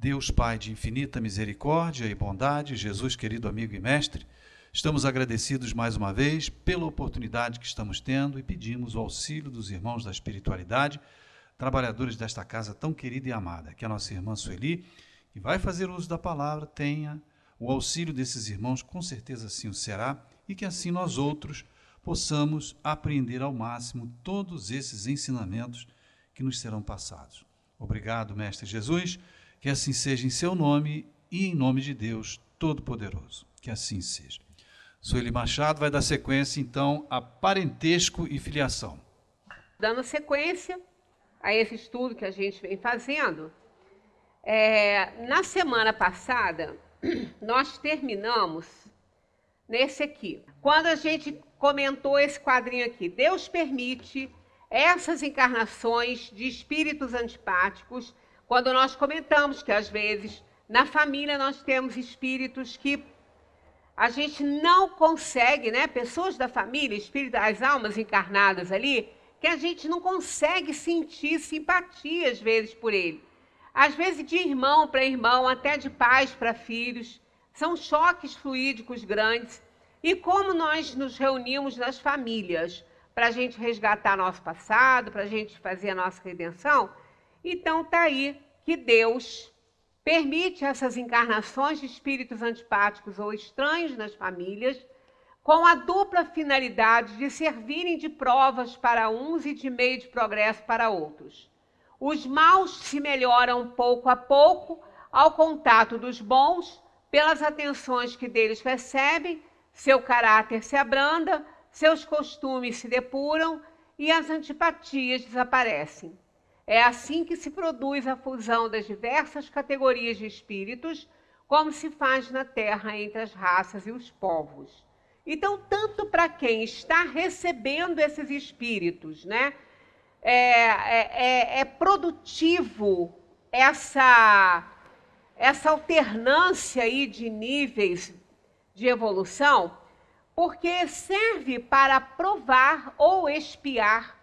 Deus Pai de infinita misericórdia e bondade, Jesus querido amigo e mestre, estamos agradecidos mais uma vez pela oportunidade que estamos tendo e pedimos o auxílio dos irmãos da espiritualidade, trabalhadores desta casa tão querida e amada, que a nossa irmã Sueli, que vai fazer uso da palavra, tenha o auxílio desses irmãos, com certeza assim o será, e que assim nós outros possamos apreender ao máximo todos esses ensinamentos que nos serão passados. Obrigado, Mestre Jesus, que assim seja em seu nome e em nome de Deus Todo-Poderoso. Que assim seja. Sueli Machado vai dar sequência, então, a parentesco e filiação. Dando sequência a esse estudo que a gente vem fazendo, na semana passada, nós terminamos nesse aqui. Quando a gente comentou esse quadrinho aqui, Deus permite essas encarnações de espíritos antipáticos, quando nós comentamos que, às vezes, na família nós temos espíritos que a gente não consegue, né? Pessoas da família, espíritos, as almas encarnadas ali, que a gente não consegue sentir simpatia, às vezes, por ele. Às vezes, de irmão para irmão, até de pais para filhos. São choques fluídicos grandes. E como nós nos reunimos nas famílias para a gente resgatar nosso passado, para a gente fazer a nossa redenção, então está aí que Deus permite essas encarnações de espíritos antipáticos ou estranhos nas famílias, com a dupla finalidade de servirem de provas para uns e de meio de progresso para outros. Os maus se melhoram pouco a pouco ao contato dos bons, pelas atenções que deles recebem, seu caráter se abranda, seus costumes se depuram e as antipatias desaparecem. É assim que se produz a fusão das diversas categorias de espíritos, como se faz na Terra entre as raças e os povos. Então, tanto para quem está recebendo esses espíritos, né, é produtivo essa alternância aí de níveis de evolução, porque serve para provar ou expiar.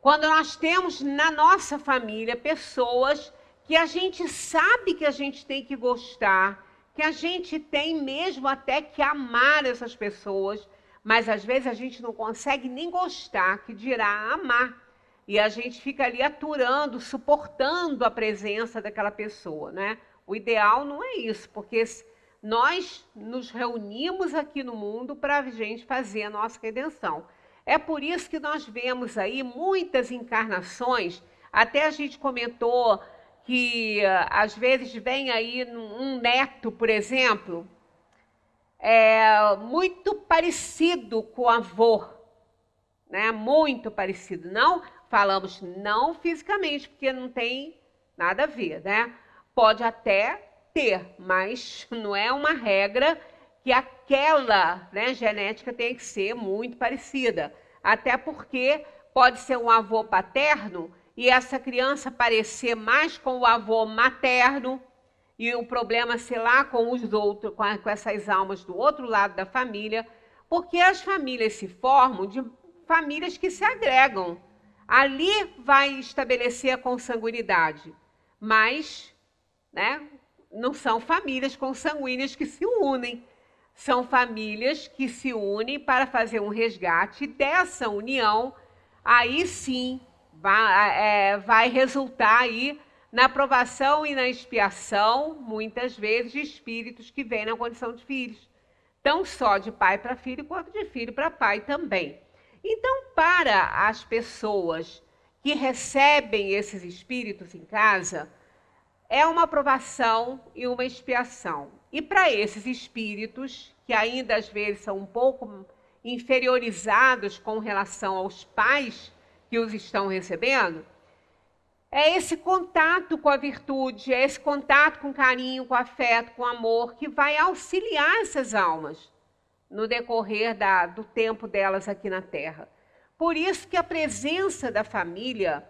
Quando nós temos na nossa família pessoas que a gente sabe que a gente tem que gostar, que a gente tem mesmo até que amar essas pessoas, mas às vezes a gente não consegue nem gostar, que dirá amar. E a gente fica ali aturando, suportando a presença daquela pessoa, né? O ideal não é isso, porque nós nos reunimos aqui no mundo para a gente fazer a nossa redenção. É por isso que nós vemos aí muitas encarnações, até a gente comentou que às vezes vem aí um neto, por exemplo, muito parecido com o avô, né? Muito parecido. Não falamos não fisicamente, porque não tem nada a ver, né? Pode até ter, mas não é uma regra que aquela, né, genética tem que ser muito parecida. Até porque pode ser um avô paterno e essa criança parecer mais com o avô materno e o problema ser lá com os outros, com essas almas do outro lado da família, porque as famílias se formam de famílias que se agregam. Ali vai estabelecer a consanguinidade, mas, né, não são famílias consanguíneas que se unem. São famílias que se unem para fazer um resgate dessa união. Aí sim vai resultar aí na aprovação e na expiação, muitas vezes, de espíritos que vêm na condição de filhos. Não só de pai para filho, quanto de filho para pai também. Então, para as pessoas que recebem esses espíritos em casa, é uma aprovação e uma expiação. E para esses espíritos, que ainda às vezes são um pouco inferiorizados com relação aos pais que os estão recebendo, é esse contato com a virtude, é esse contato com carinho, com afeto, com amor, que vai auxiliar essas almas no decorrer do tempo delas aqui na Terra. Por isso que a presença da família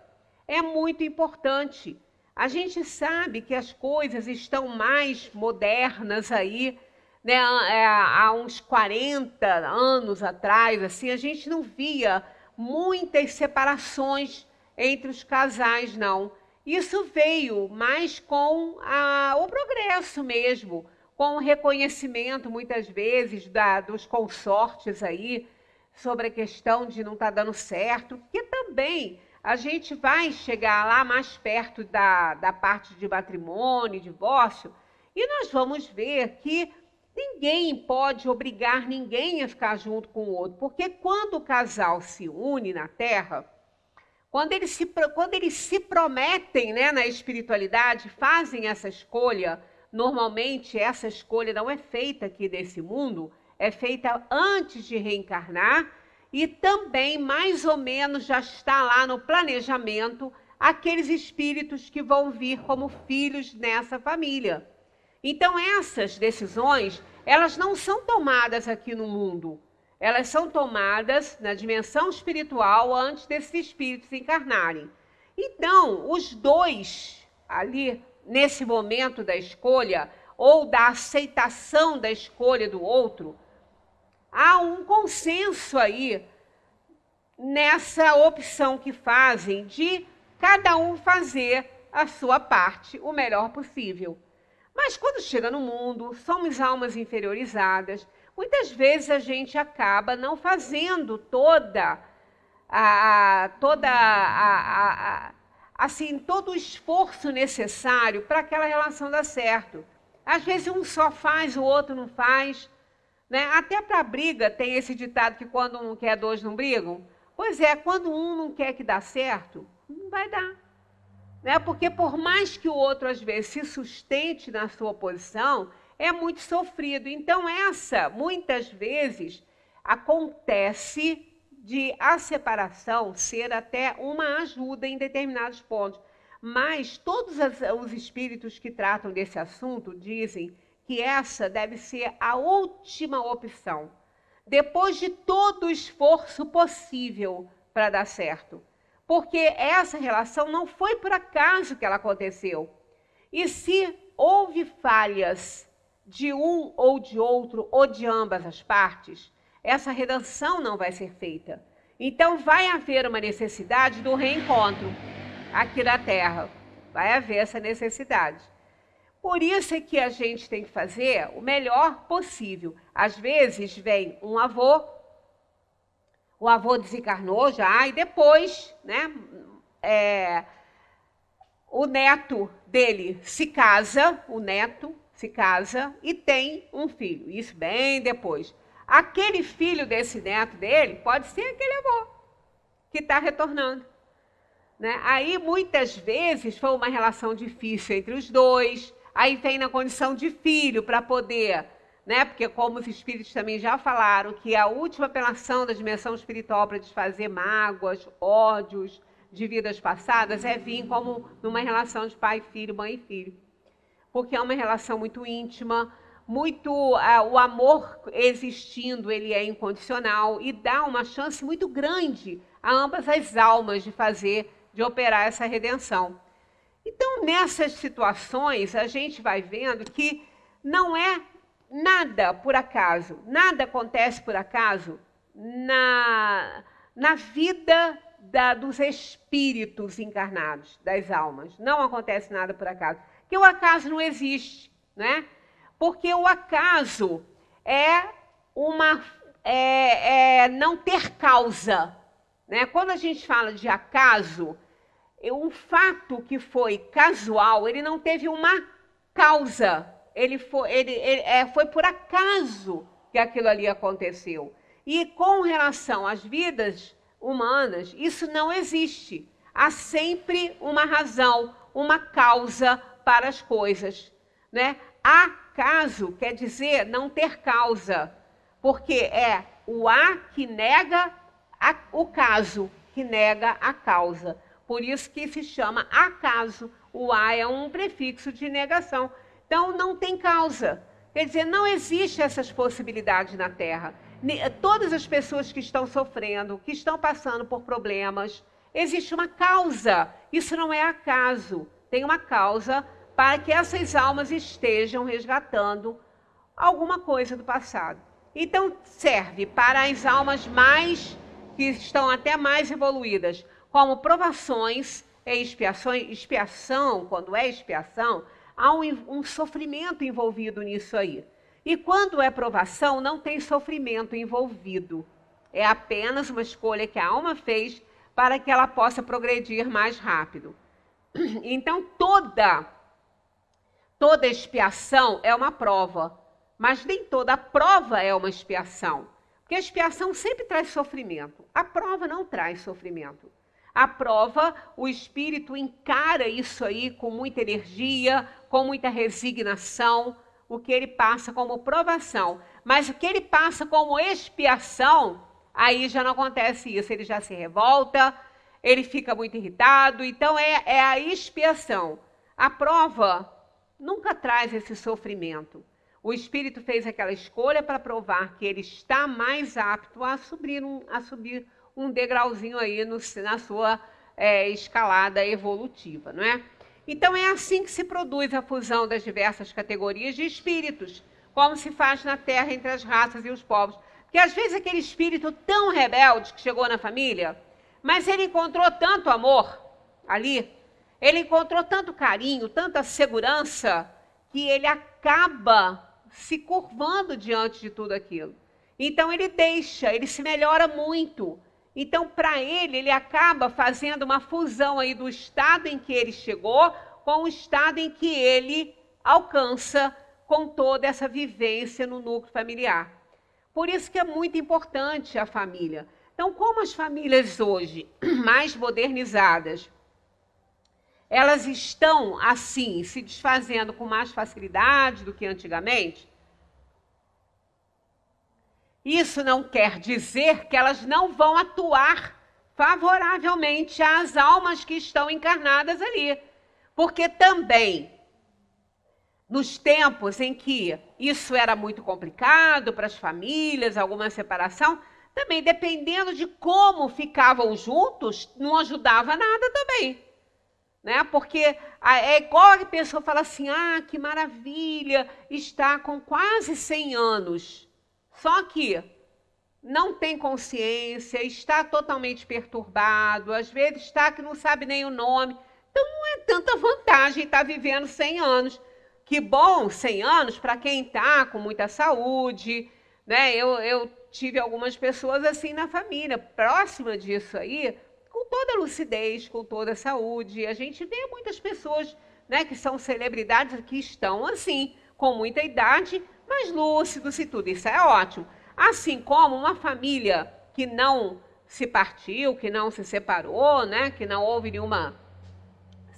é muito importante. A gente sabe que as coisas estão mais modernas aí, né? Há uns 40 anos atrás, assim, a gente não via muitas separações entre os casais, não. Isso veio mais com o progresso mesmo, com o reconhecimento, muitas vezes, dos consortes aí, sobre a questão de não estar dando certo, que também a gente vai chegar lá mais perto da parte de matrimônio, divórcio, e nós vamos ver que ninguém pode obrigar ninguém a ficar junto com o outro, porque quando o casal se une na Terra, quando eles se prometem, né, na espiritualidade, fazem essa escolha, normalmente essa escolha não é feita aqui nesse mundo, é feita antes de reencarnar e também mais ou menos já está lá no planejamento aqueles espíritos que vão vir como filhos nessa família. Então essas decisões, elas não são tomadas aqui no mundo, elas são tomadas na dimensão espiritual antes desses espíritos encarnarem. Então, os dois, ali, nesse momento da escolha, ou da aceitação da escolha do outro, há um consenso aí nessa opção que fazem de cada um fazer a sua parte o melhor possível. Mas quando chega no mundo, somos almas inferiorizadas, muitas vezes a gente acaba não fazendo todo o esforço necessário para aquela relação dar certo. Às vezes um só faz, o outro não faz, né? Até para briga tem esse ditado que quando um não quer, dois não brigam. Pois é, quando um não quer que dá certo, não vai dar. Né? Porque por mais que o outro às vezes se sustente na sua posição, é muito sofrido. Então muitas vezes, acontece de a separação ser até uma ajuda em determinados pontos. Mas todos os espíritos que tratam desse assunto dizem que essa deve ser a última opção, depois de todo o esforço possível para dar certo. Porque essa relação não foi por acaso que ela aconteceu. E se houve falhas de um ou de outro, ou de ambas as partes, essa redenção não vai ser feita. Então vai haver uma necessidade do reencontro aqui na Terra. Vai haver essa necessidade. Por isso é que a gente tem que fazer o melhor possível. Às vezes vem um avô, o avô desencarnou já, e depois, né, o neto dele se casa, e tem um filho. Isso bem depois. Aquele filho desse neto dele pode ser aquele avô que está retornando. Né? Aí, muitas vezes, foi uma relação difícil entre os dois, aí vem na condição de filho para poder, né? Porque como os espíritos também já falaram, que a última apelação da dimensão espiritual para desfazer mágoas, ódios de vidas passadas é vir como numa relação de pai e filho, mãe e filho. Porque é uma relação muito íntima, o amor existindo, ele é incondicional e dá uma chance muito grande a ambas as almas de operar essa redenção. Então, nessas situações, a gente vai vendo que não é nada por acaso, nada acontece por acaso na vida dos espíritos encarnados, das almas. Não acontece nada por acaso. Porque o acaso não existe, né? Porque o acaso é não ter causa. Né? Quando a gente fala de acaso, um fato que foi casual, ele não teve uma causa. Foi por acaso que aquilo ali aconteceu. E com relação às vidas humanas, isso não existe. Há sempre uma razão, uma causa para as coisas. Né? Acaso quer dizer não ter causa, porque é o A que nega o caso, que nega a causa. Por isso que se chama acaso. O A é um prefixo de negação. Então, não tem causa. Quer dizer, não existe essas possibilidades na Terra. Todas as pessoas que estão sofrendo, que estão passando por problemas, existe uma causa. Isso não é acaso. Tem uma causa para que essas almas estejam resgatando alguma coisa do passado. Então, serve para as almas que estão até mais evoluídas, como provações expiação, quando é expiação, há um sofrimento envolvido nisso aí. E quando é provação, não tem sofrimento envolvido. É apenas uma escolha que a alma fez para que ela possa progredir mais rápido. Então, toda expiação é uma prova, mas nem toda prova é uma expiação. Porque a expiação sempre traz sofrimento. A prova não traz sofrimento. A prova, o espírito encara isso aí com muita energia, com muita resignação, o que ele passa como provação. Mas o que ele passa como expiação, aí já não acontece isso. Ele já se revolta, ele fica muito irritado. Então é a expiação. A prova nunca traz esse sofrimento. O espírito fez aquela escolha para provar que ele está mais apto a subir um degrauzinho aí na sua escalada evolutiva, não é? Então é assim que se produz a fusão das diversas categorias de espíritos, como se faz na Terra entre as raças e os povos. Porque às vezes aquele espírito tão rebelde que chegou na família, mas ele encontrou tanto amor ali, ele encontrou tanto carinho, tanta segurança, que ele acaba se curvando diante de tudo aquilo. Então ele se melhora muito. Então, para ele acaba fazendo uma fusão aí do estado em que ele chegou com o estado em que ele alcança com toda essa vivência no núcleo familiar. Por isso que é muito importante a família. Então, como as famílias hoje, mais modernizadas, elas estão, assim, se desfazendo com mais facilidade do que antigamente, isso não quer dizer que elas não vão atuar favoravelmente às almas que estão encarnadas ali. Porque também, nos tempos em que isso era muito complicado para as famílias, alguma separação, também dependendo de como ficavam juntos, não ajudava nada também. Né? Porque é igual a pessoa fala assim, que maravilha, está com quase 100 anos. Só que não tem consciência, está totalmente perturbado, às vezes está que não sabe nem o nome. Então não é tanta vantagem estar vivendo 100 anos. Que bom, 100 anos para quem está com muita saúde. Né? Eu tive algumas pessoas assim na família, próxima disso aí, com toda a lucidez, com toda a saúde. A gente vê muitas pessoas, né, que são celebridades que estão assim, com muita idade, mas lúcidos e tudo. Isso é ótimo. Assim como uma família que não se partiu, que não se separou, né, que não houve nenhuma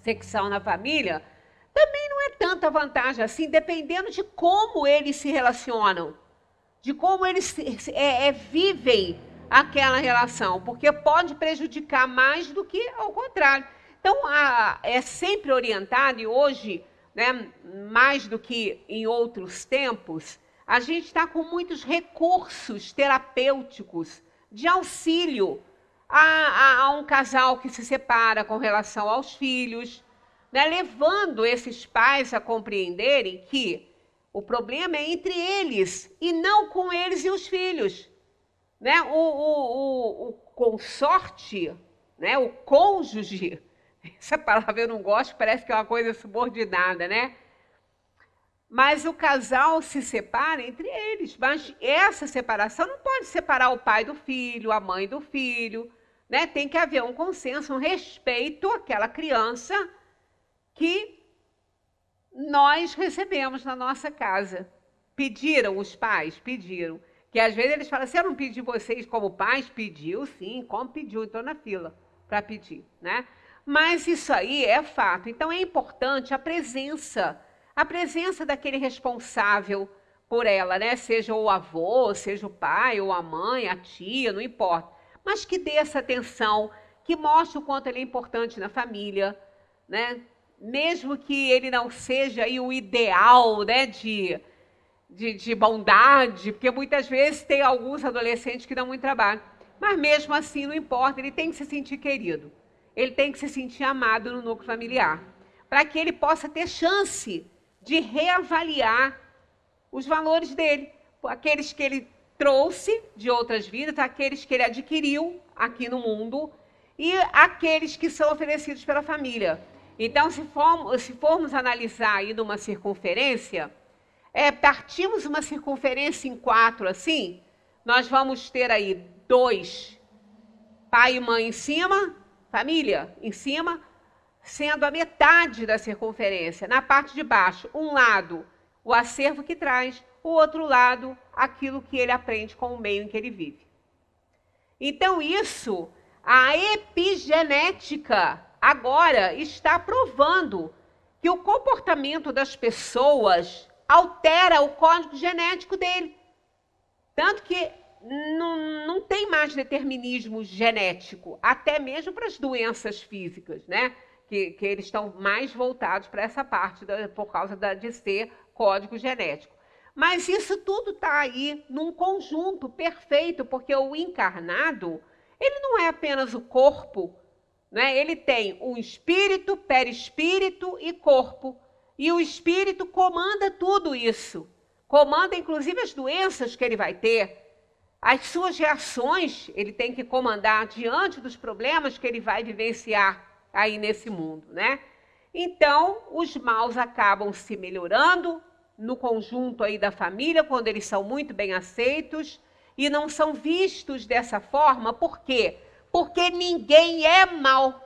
secção na família, também não é tanta vantagem assim, dependendo de como eles se relacionam, de como eles vivem aquela relação, porque pode prejudicar mais do que ao contrário. Então, é sempre orientado, e hoje, né, mais do que em outros tempos, a gente está com muitos recursos terapêuticos de auxílio a um casal que se separa com relação aos filhos, né, levando esses pais a compreenderem que o problema é entre eles e não com eles e os filhos. Né? O consorte, né? O cônjuge, essa palavra eu não gosto, parece que é uma coisa subordinada, né? Mas o casal se separa entre eles, mas essa separação não pode separar o pai do filho, a mãe do filho, né? Tem que haver um consenso, um respeito àquela criança que nós recebemos na nossa casa. Pediram os pais? Pediram. Que às vezes eles falam assim, eu não pedi vocês como pais? Pediu sim, como pediu, estou na fila para pedir, né? Mas isso aí é fato. Então é importante a presença daquele responsável por ela, né? Seja o avô, seja o pai, ou a mãe, a tia, não importa. Mas que dê essa atenção, que mostre o quanto ele é importante na família, né? Mesmo que ele não seja aí o ideal, né, de bondade, porque muitas vezes tem alguns adolescentes que dão muito trabalho. Mas mesmo assim, não importa, ele tem que se sentir querido. Ele tem que se sentir amado no núcleo familiar, para que ele possa ter chance de reavaliar os valores dele, aqueles que ele trouxe de outras vidas, aqueles que ele adquiriu aqui no mundo, e aqueles que são oferecidos pela família. Então, se formos analisar aí numa circunferência, partimos uma circunferência em 4 assim, nós vamos ter aí 2, pai e mãe em cima, família em cima, sendo a metade da circunferência. Na parte de baixo, um lado, o acervo que traz, o outro lado, aquilo que ele aprende com o meio em que ele vive. Então, isso, a epigenética agora está provando que o comportamento das pessoas altera o código genético dele. Tanto que não tem mais determinismo genético, até mesmo para as doenças físicas, né? Que eles estão mais voltados para essa parte, por causa de ser código genético. Mas isso tudo está aí num conjunto perfeito, porque o encarnado, ele não é apenas o corpo, né? Ele tem um espírito, perispírito e corpo. E o espírito comanda tudo isso. Comanda, inclusive, as doenças que ele vai ter. As suas reações, ele tem que comandar diante dos problemas que ele vai vivenciar aí nesse mundo, né? Então, os maus acabam se melhorando no conjunto aí da família, quando eles são muito bem aceitos, e não são vistos dessa forma. Por quê? Porque ninguém é mau.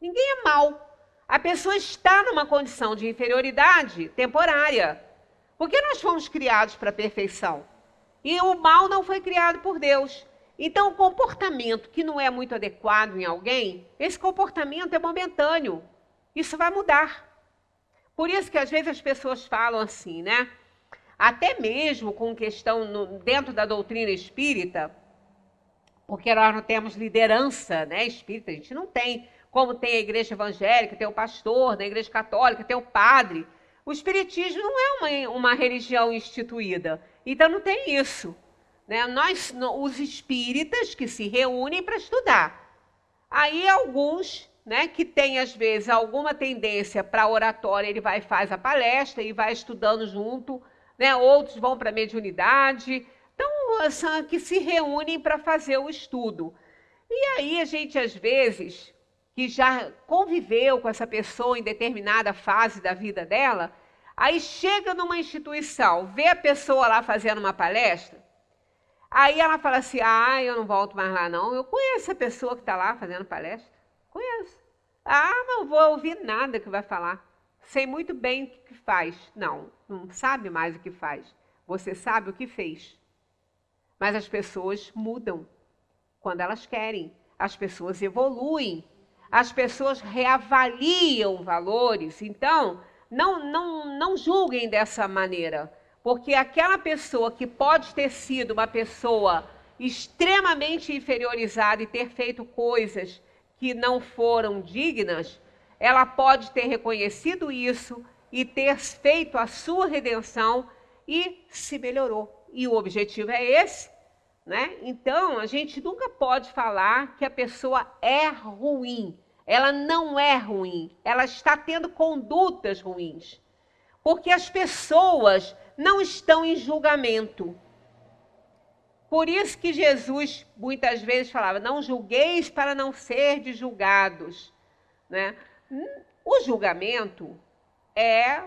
Ninguém é mau. A pessoa está numa condição de inferioridade temporária. Porque nós fomos criados para a perfeição. E o mal não foi criado por Deus. Então, o comportamento que não é muito adequado em alguém, esse comportamento é momentâneo. Isso vai mudar. Por isso que, às vezes, as pessoas falam assim, né? Até mesmo com questão dentro da doutrina espírita, porque nós não temos liderança, né, espírita, a gente não tem. Como tem a igreja evangélica, tem o pastor, na igreja católica, tem o padre. O espiritismo não é uma religião instituída. Então, não tem isso. Né? Nós, os espíritas que se reúnem para estudar. Aí, alguns, né, que têm, às vezes, alguma tendência para oratória, ele vai e faz a palestra e vai estudando junto, né? Outros vão para a mediunidade. Então, são que se reúnem para fazer o estudo. E aí, a gente, às vezes, que já conviveu com essa pessoa em determinada fase da vida dela, aí chega numa instituição, vê a pessoa lá fazendo uma palestra, aí ela fala assim, eu não volto mais lá não, eu conheço a pessoa que está lá fazendo palestra, conheço. Não vou ouvir nada que vai falar, sei muito bem o que faz. Não sabe mais o que faz, você sabe o que fez. Mas as pessoas mudam quando elas querem, as pessoas evoluem, as pessoas reavaliam valores. Então, não julguem dessa maneira, porque aquela pessoa que pode ter sido uma pessoa extremamente inferiorizada e ter feito coisas que não foram dignas, ela pode ter reconhecido isso e ter feito a sua redenção e se melhorou. E o objetivo é esse, né? Então, a gente nunca pode falar que a pessoa é ruim. Ela não é ruim, ela está tendo condutas ruins. Porque as pessoas não estão em julgamento. Por isso que Jesus muitas vezes falava, não julgueis para não serdes julgados. Né? O julgamento é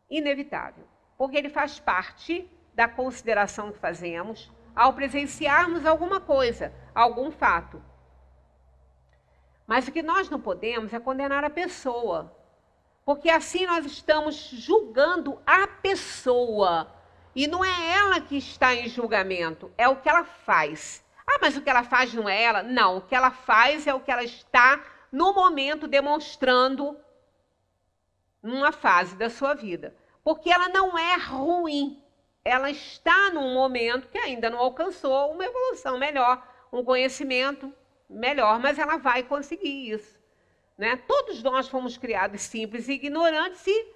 inevitável, porque ele faz parte da consideração que fazemos ao presenciarmos alguma coisa, algum fato. Mas o que nós não podemos é condenar a pessoa, porque assim nós estamos julgando a pessoa. E não é ela que está em julgamento, é o que ela faz. Mas o que ela faz não é ela? Não, o que ela faz é o que ela está, no momento, demonstrando numa fase da sua vida. Porque ela não é ruim, ela está num momento que ainda não alcançou uma evolução melhor, um conhecimento melhor, mas ela vai conseguir isso. Né? Todos nós fomos criados simples e ignorantes e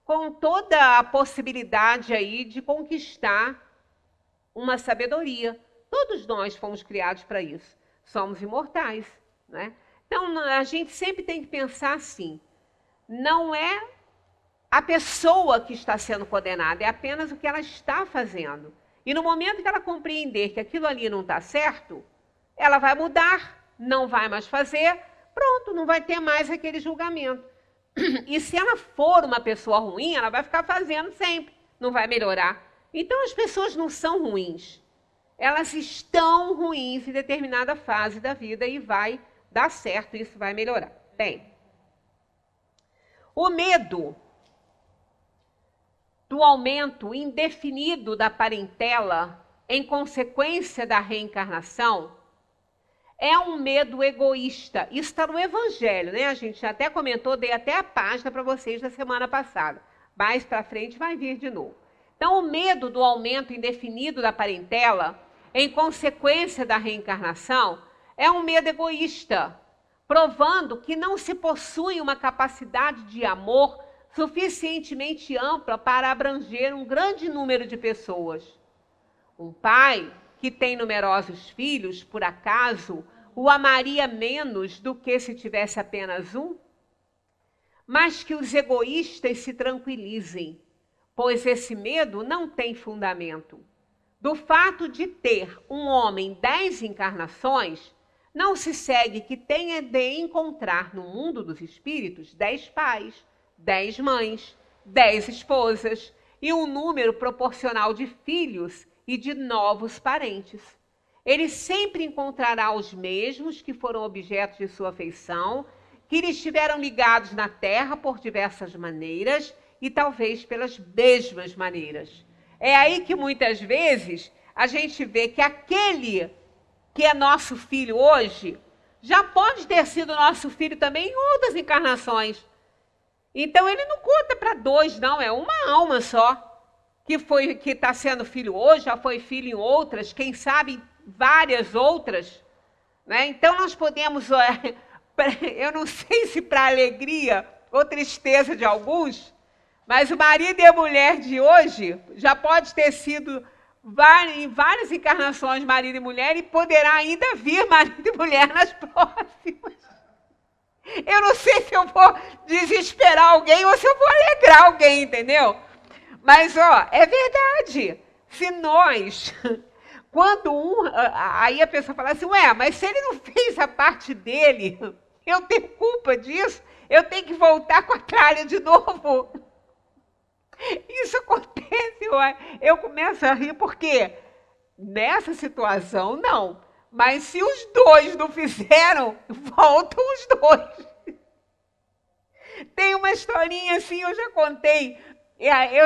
com toda a possibilidade aí de conquistar uma sabedoria. Todos nós fomos criados para isso. Somos imortais. Né? Então, a gente sempre tem que pensar assim, não é a pessoa que está sendo condenada, é apenas o que ela está fazendo. E no momento que ela compreender que aquilo ali não está certo, ela vai mudar não vai mais fazer, pronto, não vai ter mais aquele julgamento. E se ela for uma pessoa ruim, ela vai ficar fazendo sempre, não vai melhorar. Então as pessoas não são ruins, elas estão ruins em determinada fase da vida e vai dar certo, isso vai melhorar. Bem, o medo do aumento indefinido da parentela em consequência da reencarnação é um medo egoísta. Isso está no Evangelho, né? A gente até comentou, dei até a página para vocês na semana passada. Mais para frente vai vir de novo. Então, o medo do aumento indefinido da parentela em consequência da reencarnação é um medo egoísta, provando que não se possui uma capacidade de amor suficientemente ampla para abranger um grande número de pessoas. Um pai que tem numerosos filhos, por acaso, o amaria menos do que se tivesse apenas um? Mas que os egoístas se tranquilizem, pois esse medo não tem fundamento. Do fato de ter um homem 10 encarnações, não se segue que tenha de encontrar no mundo dos espíritos 10 pais, 10 mães, 10 esposas e um número proporcional de filhos e de novos parentes. Ele sempre encontrará os mesmos que foram objetos de sua afeição, que lhe estiveram ligados na terra por diversas maneiras e talvez pelas mesmas maneiras. É aí que muitas vezes a gente vê que aquele que é nosso filho hoje já pode ter sido nosso filho também em outras encarnações. Então ele não conta para 2, não, é uma alma só que está sendo filho hoje, já foi filho em outras, quem sabe várias outras, né? Então nós podemos, eu não sei se para alegria ou tristeza de alguns, mas o marido e a mulher de hoje já pode ter sido em várias encarnações marido e mulher e poderá ainda vir marido e mulher nas próximas. Eu não sei se eu vou desesperar alguém ou se eu vou alegrar alguém, entendeu? Mas, é verdade. Se nós, aí a pessoa fala assim, mas se ele não fez a parte dele, eu tenho culpa disso, eu tenho que voltar com a tralha de novo. Isso acontece, eu começo a rir porque nessa situação não. Mas se os 2 não fizeram, voltam os 2. Tem uma historinha assim, eu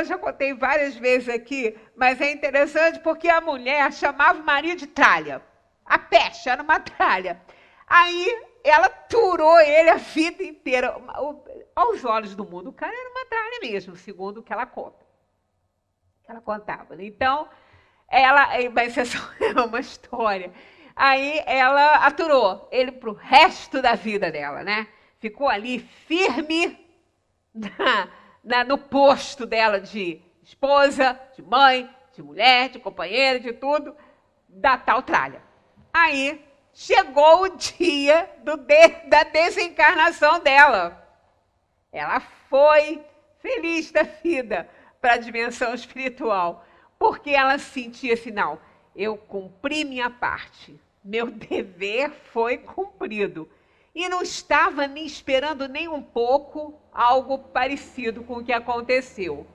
já contei várias vezes aqui, mas é interessante porque a mulher chamava o marido de tralha. A peste era uma tralha. Aí ela turou ele a vida inteira. Aos olhos do mundo, o cara era uma tralha mesmo, segundo o que ela conta. Que ela contava. Então, mas essa é uma história. Aí ela aturou ele para o resto da vida dela, né? Ficou ali firme no posto dela de esposa, de mãe, de mulher, de companheira, de tudo, da tal tralha. Aí chegou o dia da desencarnação dela. Ela foi feliz da vida para a dimensão espiritual, porque ela sentia assim, não, eu cumpri minha parte, meu dever foi cumprido. E não estava nem esperando nem um pouco algo parecido com o que aconteceu.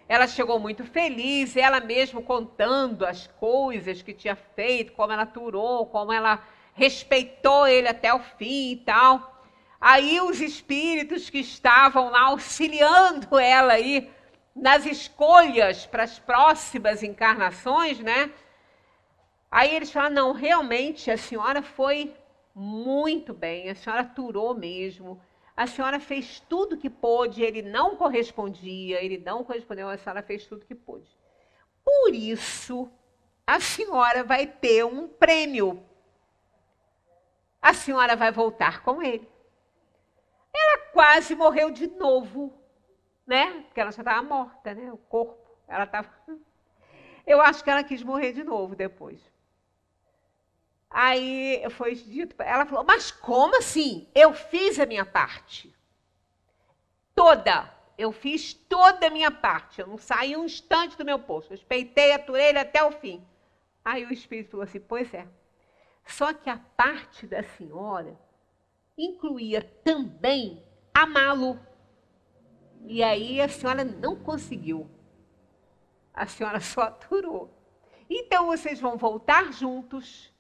Ela chegou muito feliz, ela mesma contando as coisas que tinha feito, como ela aturou, como ela respeitou ele até o fim e tal. Aí os espíritos que estavam lá auxiliando ela aí nas escolhas para as próximas encarnações, né? Aí eles falaram, não, realmente a senhora foi muito bem, a senhora aturou mesmo, a senhora fez tudo que pôde, ele não correspondeu, a senhora fez tudo que pôde. Por isso, a senhora vai ter um prêmio. A senhora vai voltar com ele. Ela quase morreu de novo, né? Porque ela já estava morta, né? O corpo, ela estava... Eu acho que ela quis morrer de novo depois. Aí foi dito, ela falou, mas como assim? Eu fiz a minha parte. Eu fiz toda a minha parte. Eu não saí um instante do meu posto. Respeitei, aturei ele até o fim. Aí o espírito falou assim, pois é. Só que a parte da senhora incluía também amá-lo. E aí a senhora não conseguiu. A senhora só aturou. Então vocês vão voltar juntos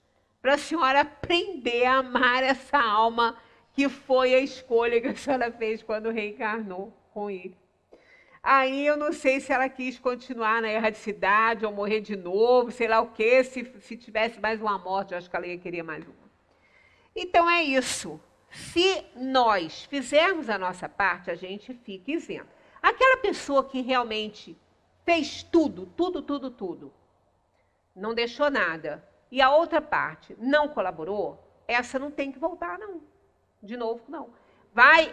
para a senhora aprender a amar essa alma que foi a escolha que a senhora fez quando reencarnou com ele. Aí eu não sei se ela quis continuar na erradicidade ou morrer de novo, sei lá o quê. Se tivesse mais uma morte, eu acho que ela ia querer mais uma. Então é isso. Se nós fizermos a nossa parte, a gente fica isento. Aquela pessoa que realmente fez tudo, não deixou nada, e a outra parte não colaborou, essa não tem que voltar, não. De novo, não.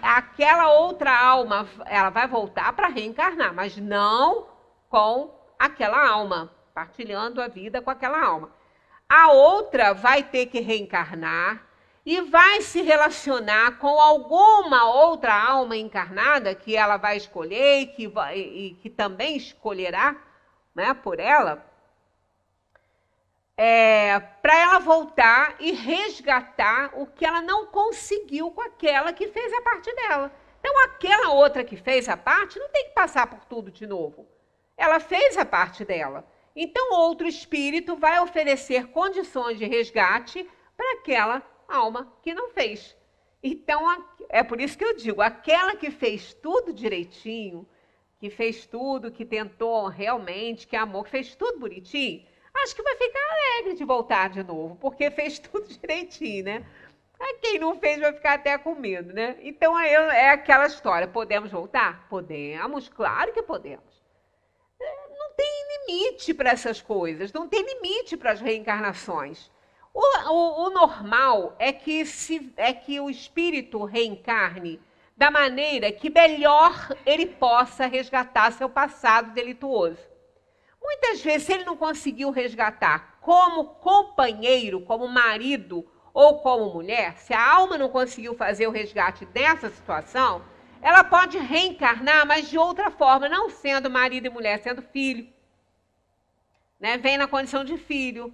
Aquela outra alma, ela vai voltar para reencarnar, mas não com aquela alma, partilhando a vida com aquela alma. A outra vai ter que reencarnar e vai se relacionar com alguma outra alma encarnada que ela vai escolher e que também escolherá, né, por ela, para ela voltar e resgatar o que ela não conseguiu com aquela que fez a parte dela. Então, aquela outra que fez a parte não tem que passar por tudo de novo. Ela fez a parte dela. Então, outro espírito vai oferecer condições de resgate para aquela alma que não fez. Então, é por isso que eu digo, aquela que fez tudo direitinho, que fez tudo, que tentou realmente, que amou, que fez tudo bonitinho, acho que vai ficar alegre de voltar de novo, porque fez tudo direitinho, né? Quem não fez vai ficar até com medo, né? Então, é aquela história, podemos voltar? Podemos, claro que podemos. Não tem limite para essas coisas, não tem limite para as reencarnações. O normal é que o espírito reencarne da maneira que melhor ele possa resgatar seu passado delituoso. Muitas vezes, se ele não conseguiu resgatar como companheiro, como marido ou como mulher, se a alma não conseguiu fazer o resgate dessa situação, ela pode reencarnar, mas de outra forma, não sendo marido e mulher, sendo filho. Né? Vem na condição de filho.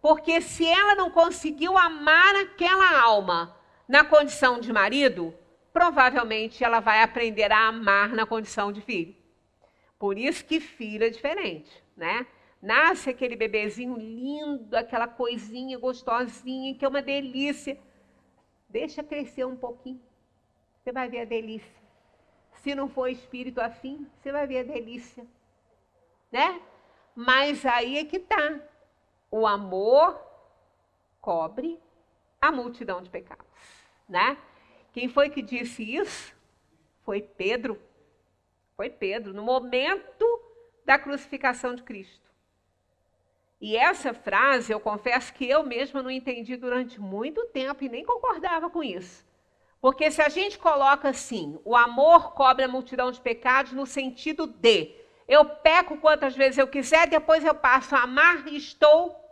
Porque se ela não conseguiu amar aquela alma na condição de marido, provavelmente ela vai aprender a amar na condição de filho. Por isso que filho é diferente, né? Nasce aquele bebezinho lindo, aquela coisinha gostosinha, que é uma delícia. Deixa crescer um pouquinho, você vai ver a delícia. Se não for espírito afim, você vai ver a delícia, né? Mas aí é que tá. O amor cobre a multidão de pecados, né? Quem foi que disse isso? Foi Pedro. Foi Pedro, no momento da crucificação de Cristo. E essa frase, eu confesso que eu mesma não entendi durante muito tempo e nem concordava com isso. Porque se a gente coloca assim, o amor cobre a multidão de pecados no sentido de eu peco quantas vezes eu quiser, depois eu passo a amar e estou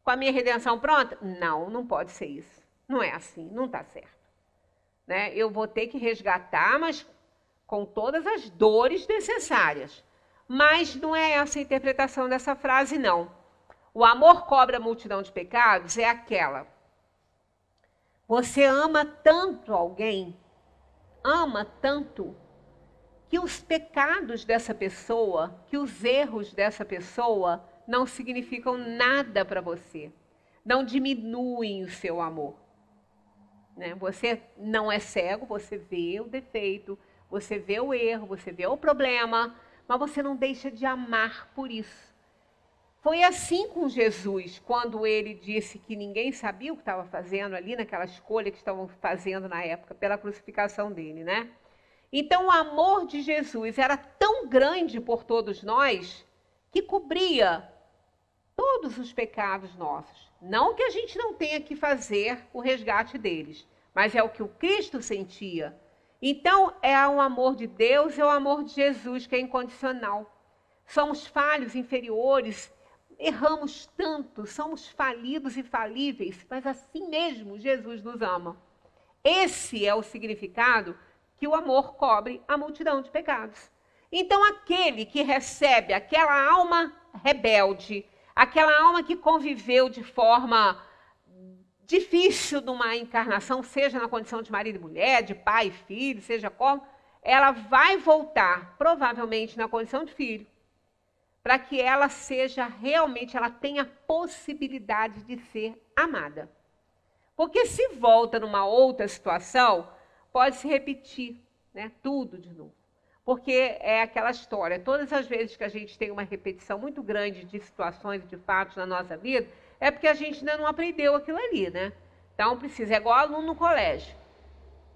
com a minha redenção pronta? Não, não pode ser isso. Não é assim, não está certo. Né? Eu vou ter que resgatar, mas com todas as dores necessárias. Mas não é essa a interpretação dessa frase, não. O amor cobre a multidão de pecados é aquela. Você ama tanto alguém, ama tanto, que os pecados dessa pessoa, que os erros dessa pessoa não significam nada para você. Não diminuem o seu amor. Né? Você não é cego, você vê o defeito, você vê o erro, você vê o problema, mas você não deixa de amar por isso. Foi assim com Jesus, quando ele disse que ninguém sabia o que estava fazendo ali, naquela escolha que estavam fazendo na época, pela crucificação dele, né? Então, o amor de Jesus era tão grande por todos nós, que cobria todos os pecados nossos. Não que a gente não tenha que fazer o resgate deles, mas é o que o Cristo sentia. Então, é o amor de Deus, é o amor de Jesus que é incondicional. Somos falhos, inferiores, erramos tanto, somos falidos e falíveis, mas assim mesmo Jesus nos ama. Esse é o significado que o amor cobre a multidão de pecados. Então, aquele que recebe aquela alma rebelde, aquela alma que conviveu de forma difícil de uma encarnação, seja na condição de marido e mulher, de pai e filho, seja como, ela vai voltar, provavelmente, na condição de filho, para que ela seja realmente, ela tenha a possibilidade de ser amada. Porque se volta numa outra situação, pode se repetir, né, tudo de novo. Porque é aquela história, todas as vezes que a gente tem uma repetição muito grande de situações e de fatos na nossa vida, é porque a gente ainda não aprendeu aquilo ali, né? Então precisa, é igual aluno no colégio.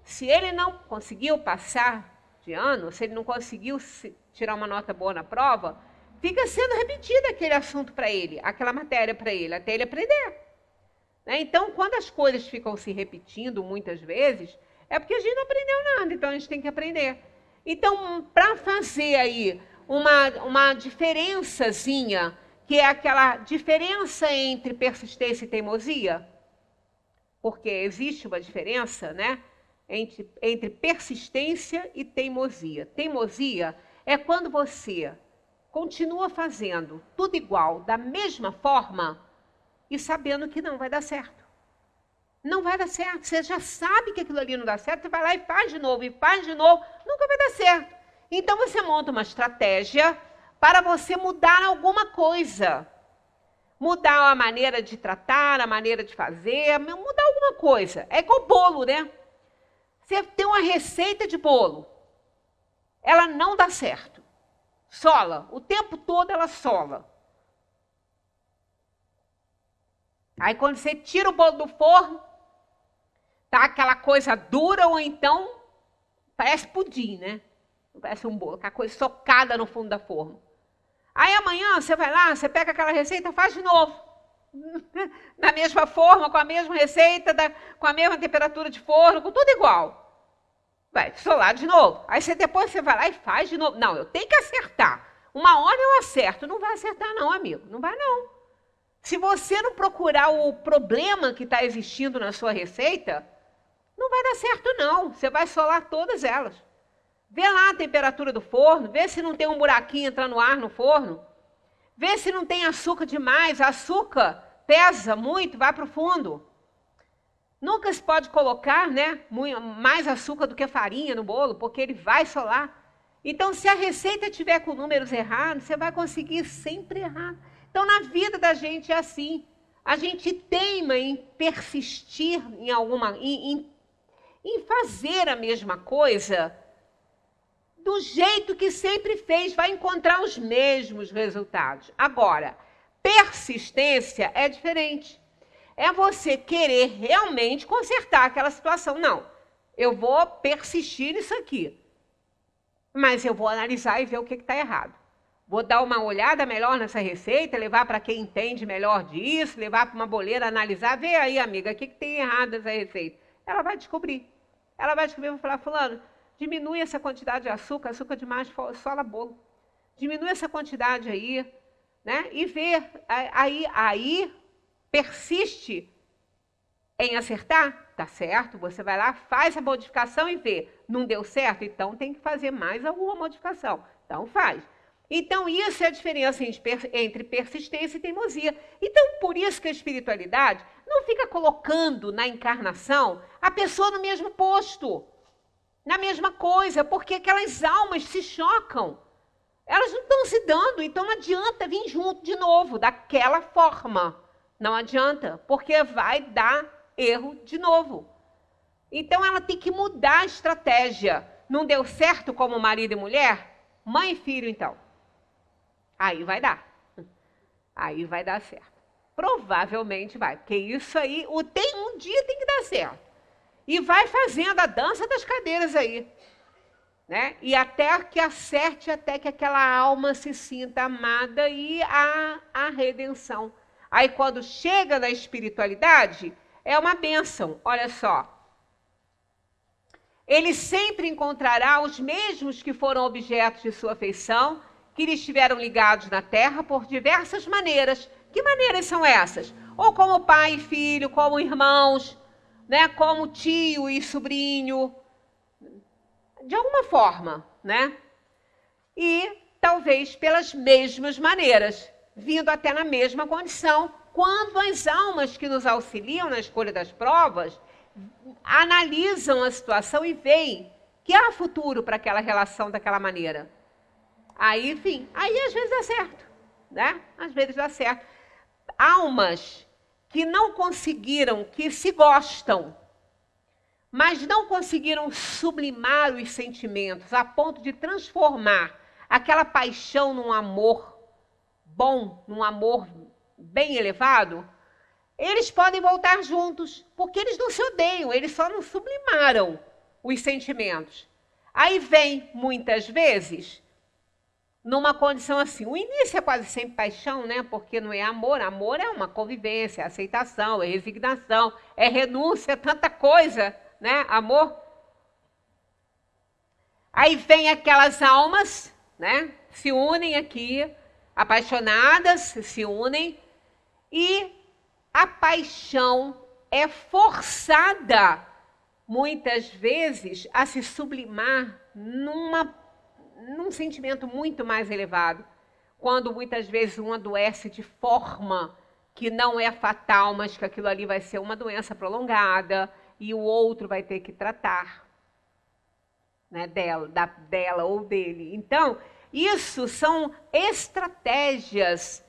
Se ele não conseguiu passar de ano, se ele não conseguiu tirar uma nota boa na prova, fica sendo repetido aquele assunto para ele, aquela matéria para ele, até ele aprender. Né? Então, quando as coisas ficam se repetindo muitas vezes, é porque a gente não aprendeu nada, então a gente tem que aprender. Então, para fazer aí uma diferençazinha, que é aquela diferença entre persistência e teimosia, porque existe uma diferença, né, entre persistência e teimosia. Teimosia é quando você continua fazendo tudo igual, da mesma forma, e sabendo que não vai dar certo. Não vai dar certo. Você já sabe que aquilo ali não dá certo, você vai lá e faz de novo, nunca vai dar certo. Então você monta uma estratégia para você mudar alguma coisa. Mudar a maneira de tratar, a maneira de fazer, mudar alguma coisa. É igual bolo, né? Você tem uma receita de bolo, ela não dá certo. Sola, o tempo todo ela sola. Aí quando você tira o bolo do forno, tá aquela coisa dura, ou então parece pudim, né? Parece um bolo, aquela coisa socada no fundo da forma. Aí amanhã você vai lá, você pega aquela receita, faz de novo. Na mesma forma, com a mesma receita, com a mesma temperatura de forno, com tudo igual. Vai solar de novo. Aí depois você vai lá e faz de novo. Não, eu tenho que acertar. Uma hora eu acerto. Não vai acertar não, amigo. Não vai não. Se você não procurar o problema que está existindo na sua receita, não vai dar certo não. Você vai solar todas elas. Vê lá a temperatura do forno, vê se não tem um buraquinho entrando ar no forno, vê se não tem açúcar demais, açúcar pesa muito, vai para o fundo. Nunca se pode colocar, né, mais açúcar do que farinha no bolo, porque ele vai solar. Então, se a receita tiver com números errados, você vai conseguir sempre errar. Então, na vida da gente é assim. A gente teima em persistir em fazer a mesma coisa do jeito que sempre fez, vai encontrar os mesmos resultados. Agora, persistência é diferente. É você querer realmente consertar aquela situação. Não, eu vou persistir nisso aqui, mas eu vou analisar e ver o que está errado. Vou dar uma olhada melhor nessa receita, levar para quem entende melhor disso, levar para uma boleira, analisar, vê aí, amiga, o que tem errado nessa receita. Ela vai descobrir. Ela vai descobrir, vou falar, fulano, diminui essa quantidade de açúcar, açúcar demais sola bolo. Diminui essa quantidade aí, né? E vê, aí persiste em acertar, tá certo? Você vai lá, faz a modificação e vê. Não deu certo? Então tem que fazer mais alguma modificação. Então faz. Então isso é a diferença entre persistência e teimosia. Então por isso que a espiritualidade não fica colocando na encarnação a pessoa no mesmo posto, na mesma coisa, porque aquelas almas se chocam. Elas não estão se dando, então não adianta vir junto de novo, daquela forma. Não adianta, porque vai dar erro de novo. Então ela tem que mudar a estratégia. Não deu certo como marido e mulher? Mãe e filho, então. Aí vai dar. Aí vai dar certo. Provavelmente vai, porque isso aí, um dia tem que dar certo. E vai fazendo a dança das cadeiras aí. Né? E até que acerte, até que aquela alma se sinta amada e a redenção. Aí quando chega na espiritualidade, é uma bênção. Olha só. Ele sempre encontrará os mesmos que foram objetos de sua afeição, que lhe estiveram ligados na terra por diversas maneiras. Que maneiras são essas? Ou como pai e filho, como irmãos, né? Como tio e sobrinho, de alguma forma, né? E talvez pelas mesmas maneiras, vindo até na mesma condição quando as almas que nos auxiliam na escolha das provas analisam a situação e veem que há futuro para aquela relação daquela maneira. Aí, enfim, aí às vezes dá certo, né? Às vezes dá certo. Almas que não conseguiram, que se gostam, mas não conseguiram sublimar os sentimentos a ponto de transformar aquela paixão num amor bom, num amor bem elevado, eles podem voltar juntos, porque eles não se odeiam, eles só não sublimaram os sentimentos. Aí vem, muitas vezes, numa condição assim, o início é quase sempre paixão, né? Porque não é amor, amor é uma convivência, é aceitação, é resignação, é renúncia, é tanta coisa, né? Amor. Aí vem aquelas almas, né? Se unem aqui, apaixonadas, se unem, e a paixão é forçada, muitas vezes, a se sublimar num sentimento muito mais elevado, quando muitas vezes um adoece de forma que não é fatal, mas que aquilo ali vai ser uma doença prolongada e o outro vai ter que tratar, né, dela ou dele. Então, isso são estratégias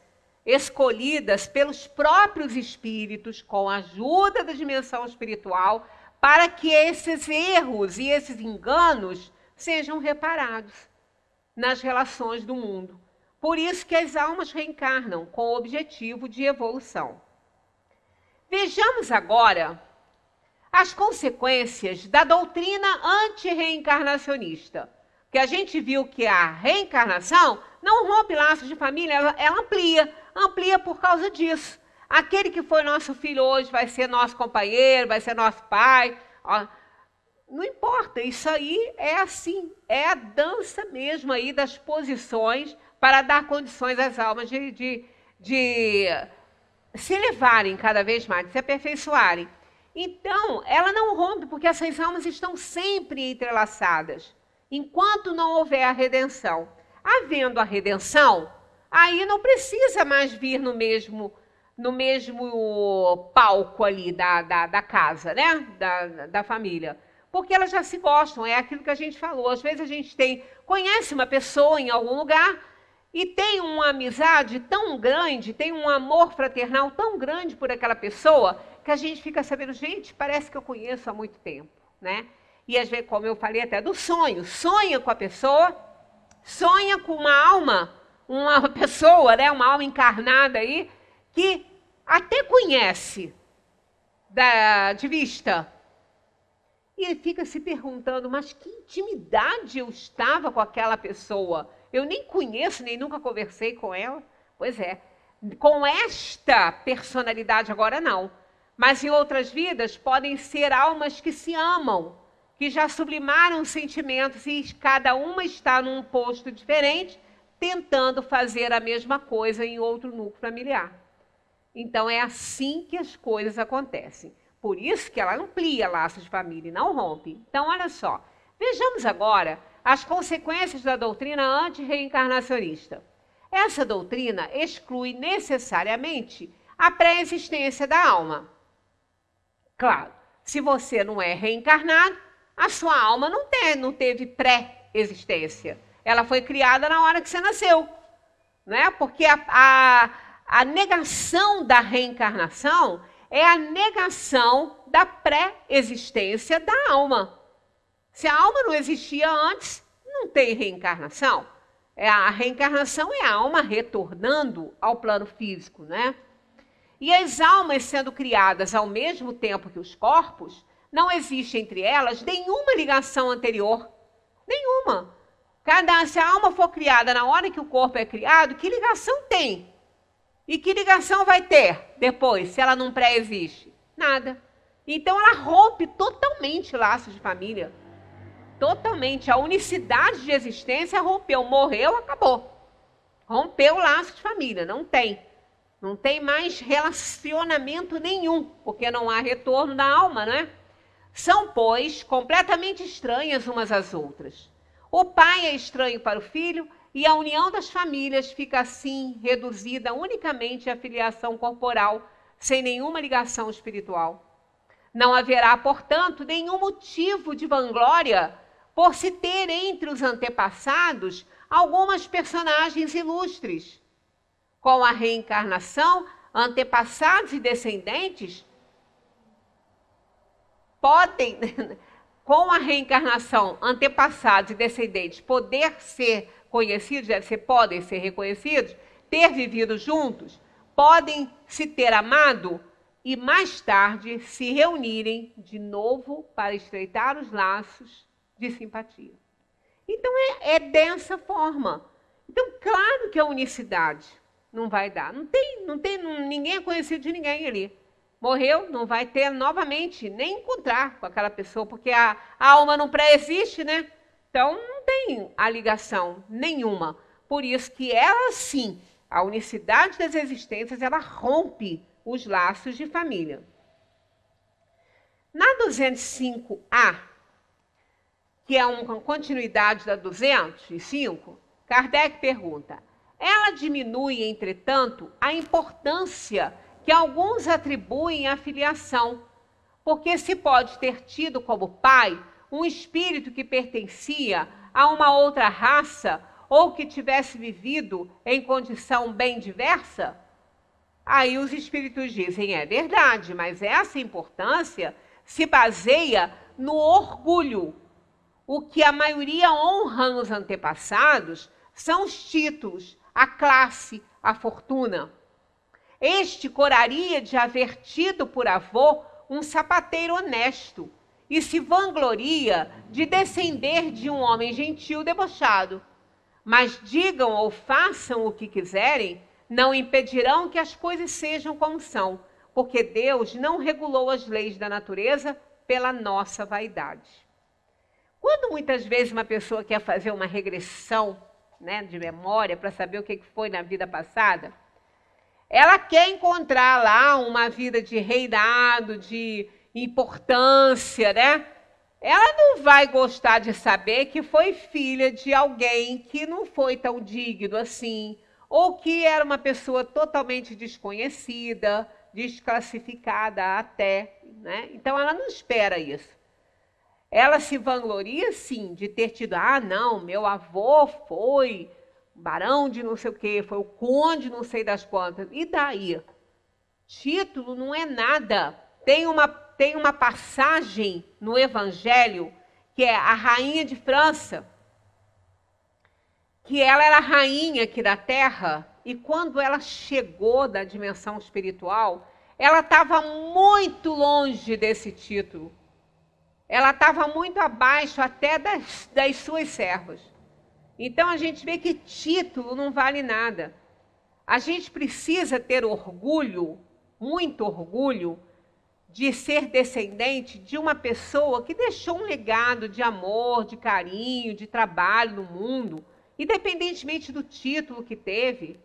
escolhidas pelos próprios espíritos, com a ajuda da dimensão espiritual, para que esses erros e esses enganos sejam reparados nas relações do mundo. Por isso que as almas reencarnam com o objetivo de evolução. Vejamos agora as consequências da doutrina antirreencarnacionista. Que a gente viu que a reencarnação não rompe laços de família, ela amplia por causa disso. Aquele que foi nosso filho hoje vai ser nosso companheiro, vai ser nosso pai. Ó, não importa, isso aí é assim, é a dança mesmo aí das posições para dar condições às almas de se elevarem cada vez mais, de se aperfeiçoarem. Então, ela não rompe, porque essas almas estão sempre entrelaçadas, enquanto não houver a redenção. Havendo a redenção, aí não precisa mais vir no mesmo palco ali da casa, né? Da família. Porque elas já se gostam, é aquilo que a gente falou. Às vezes a gente conhece uma pessoa em algum lugar e tem uma amizade tão grande, tem um amor fraternal tão grande por aquela pessoa, que a gente fica sabendo, gente, parece que eu conheço há muito tempo, né? E às vezes, como eu falei até do sonho, sonha com a pessoa, sonha com uma pessoa, né? Uma alma encarnada aí, que até conhece de vista. E ele fica se perguntando, mas que intimidade eu estava com aquela pessoa? Eu nem conheço, nem nunca conversei com ela. Pois é, com esta personalidade agora não. Mas em outras vidas podem ser almas que se amam, que já sublimaram sentimentos e cada uma está num posto diferente, tentando fazer a mesma coisa em outro núcleo familiar. Então é assim que as coisas acontecem. Por isso que ela amplia laços de família e não rompe. Então, olha só, vejamos agora as consequências da doutrina antirreencarnacionista. Essa doutrina exclui necessariamente a pré-existência da alma. Claro, se você não é reencarnado, a sua alma não teve pré-existência. Ela foi criada na hora que você nasceu, né? Porque a negação da reencarnação é a negação da pré-existência da alma. Se a alma não existia antes, não tem reencarnação. A reencarnação é a alma retornando ao plano físico, né? E as almas sendo criadas ao mesmo tempo que os corpos, não existe entre elas nenhuma ligação anterior. Nenhuma. Se a alma for criada na hora que o corpo é criado, que ligação tem? E que ligação vai ter depois, se ela não pré-existe? Nada. Então ela rompe totalmente laços de família. Totalmente. A unicidade de existência rompeu. Morreu, acabou. Rompeu o laço de família. Não tem. Não tem mais relacionamento nenhum, porque não há retorno da alma, né? São, pois, completamente estranhas umas às outras. O pai é estranho para o filho e a união das famílias fica assim reduzida unicamente à filiação corporal, sem nenhuma ligação espiritual. Não haverá, portanto, nenhum motivo de vanglória por se ter entre os antepassados algumas personagens ilustres. Com a reencarnação, antepassados e descendentes podem, com a reencarnação, antepassados e descendentes poder ser conhecidos, podem ser reconhecidos, ter vivido juntos, podem se ter amado e mais tarde se reunirem de novo para estreitar os laços de simpatia. Então é dessa forma. Então, claro que a unicidade não vai dar. Ninguém é conhecido de ninguém ali. Morreu, não vai ter novamente, nem encontrar com aquela pessoa, porque a alma não pré-existe, né? Então, não tem a ligação nenhuma. Por isso que ela, sim, a unicidade das existências, ela rompe os laços de família. Na 205A, que é uma continuidade da 205, Kardec pergunta: ela diminui, entretanto, a importância que alguns atribuem à filiação, porque se pode ter tido como pai um espírito que pertencia a uma outra raça ou que tivesse vivido em condição bem diversa? Aí os espíritos dizem, é verdade, mas essa importância se baseia no orgulho. O que a maioria honra nos antepassados são os títulos, a classe, a fortuna. Este coraria de haver tido por avô um sapateiro honesto e se vangloria de descender de um homem gentil debochado. Mas digam ou façam o que quiserem, não impedirão que as coisas sejam como são, porque Deus não regulou as leis da natureza pela nossa vaidade. Quando muitas vezes uma pessoa quer fazer uma regressão, né, de memória para saber o que foi na vida passada, ela quer encontrar lá uma vida de reinado, de importância, né? Ela não vai gostar de saber que foi filha de alguém que não foi tão digno assim, ou que era uma pessoa totalmente desconhecida, desclassificada até, né? Então ela não espera isso. Ela se vangloria, sim, de ter tido, não, meu avô foi barão de não sei o quê, foi o conde não sei das quantas. E daí? Título não é nada. Tem uma passagem no Evangelho, que é a rainha de França, que ela era rainha aqui da Terra, e quando ela chegou da dimensão espiritual, ela estava muito longe desse título. Ela estava muito abaixo até das suas servas. Então a gente vê que título não vale nada. A gente precisa ter orgulho, muito orgulho, de ser descendente de uma pessoa que deixou um legado de amor, de carinho, de trabalho no mundo, independentemente do título que teve.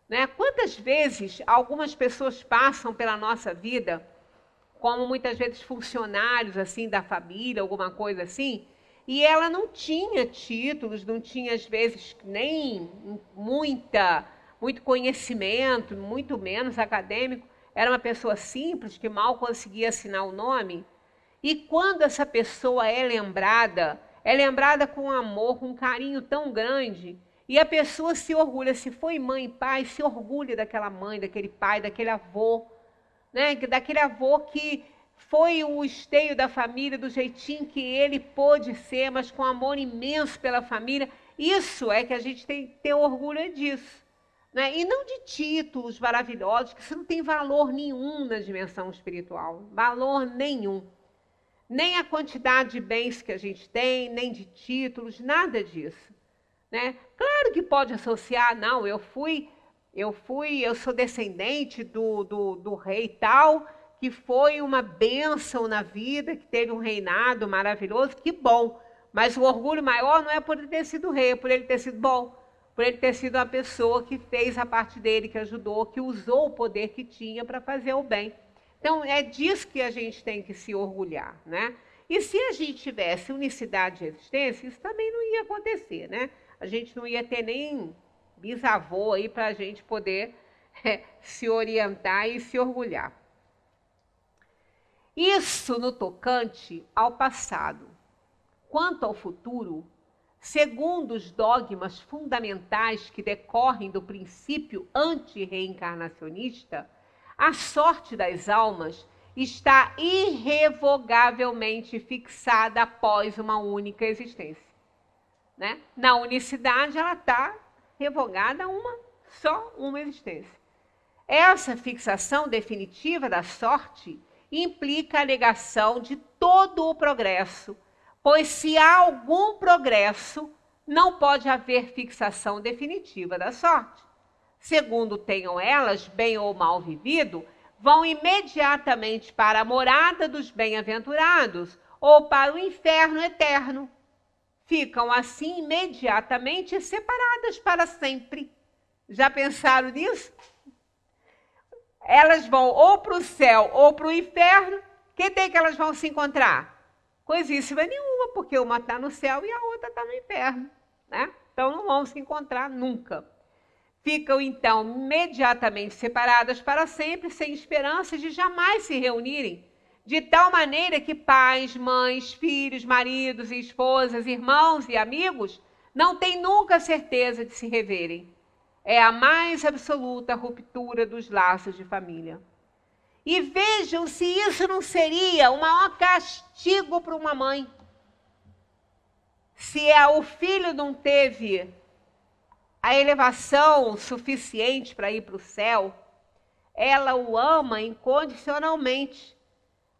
Né? Quantas vezes algumas pessoas passam pela nossa vida, como muitas vezes funcionários assim da família, alguma coisa assim, e ela não tinha títulos, não tinha às vezes nem muito conhecimento, muito menos acadêmico, era uma pessoa simples que mal conseguia assinar o nome. E quando essa pessoa é lembrada com amor, com um carinho tão grande, e a pessoa se orgulha, se foi mãe e pai, se orgulha daquela mãe, daquele pai, daquele avô, né? Daquele avô que foi o esteio da família, do jeitinho que ele pôde ser, mas com amor imenso pela família. Isso é que a gente tem que ter orgulho disso. Né? E não de títulos maravilhosos, que isso não tem valor nenhum na dimensão espiritual. Valor nenhum. Nem a quantidade de bens que a gente tem, nem de títulos, nada disso. Né? Claro que pode associar, não, eu sou descendente do rei tal, que foi uma bênção na vida, que teve um reinado maravilhoso, que bom. Mas o orgulho maior não é por ele ter sido rei, é por ele ter sido bom, por ele ter sido uma pessoa que fez a parte dele, que ajudou, que usou o poder que tinha para fazer o bem. Então, é disso que a gente tem que se orgulhar, né? E se a gente tivesse unicidade de existência, isso também não ia acontecer, né? A gente não ia ter nem bisavô aí para a gente poder se orientar e se orgulhar. Isso no tocante ao passado. Quanto ao futuro, segundo os dogmas fundamentais que decorrem do princípio antirreencarnacionista, a sorte das almas está irrevogavelmente fixada após uma única existência. Né? Na unicidade, ela está revogada só uma existência. Essa fixação definitiva da sorte implica a negação de todo o progresso, pois se há algum progresso, não pode haver fixação definitiva da sorte. Segundo tenham elas, bem ou mal vivido, vão imediatamente para a morada dos bem-aventurados ou para o inferno eterno. Ficam assim imediatamente separadas para sempre. Já pensaram nisso? Elas vão ou para o céu ou para o inferno. Que tem que elas vão se encontrar? Coisíssima nenhuma, porque uma está no céu e a outra está no inferno. Né? Então não vão se encontrar nunca. Ficam, então, imediatamente separadas para sempre, sem esperança de jamais se reunirem, de tal maneira que pais, mães, filhos, maridos e esposas, irmãos e amigos não têm nunca certeza de se reverem. É a mais absoluta ruptura dos laços de família. E vejam se isso não seria o maior castigo para uma mãe. Se o filho não teve a elevação suficiente para ir para o céu, ela o ama incondicionalmente.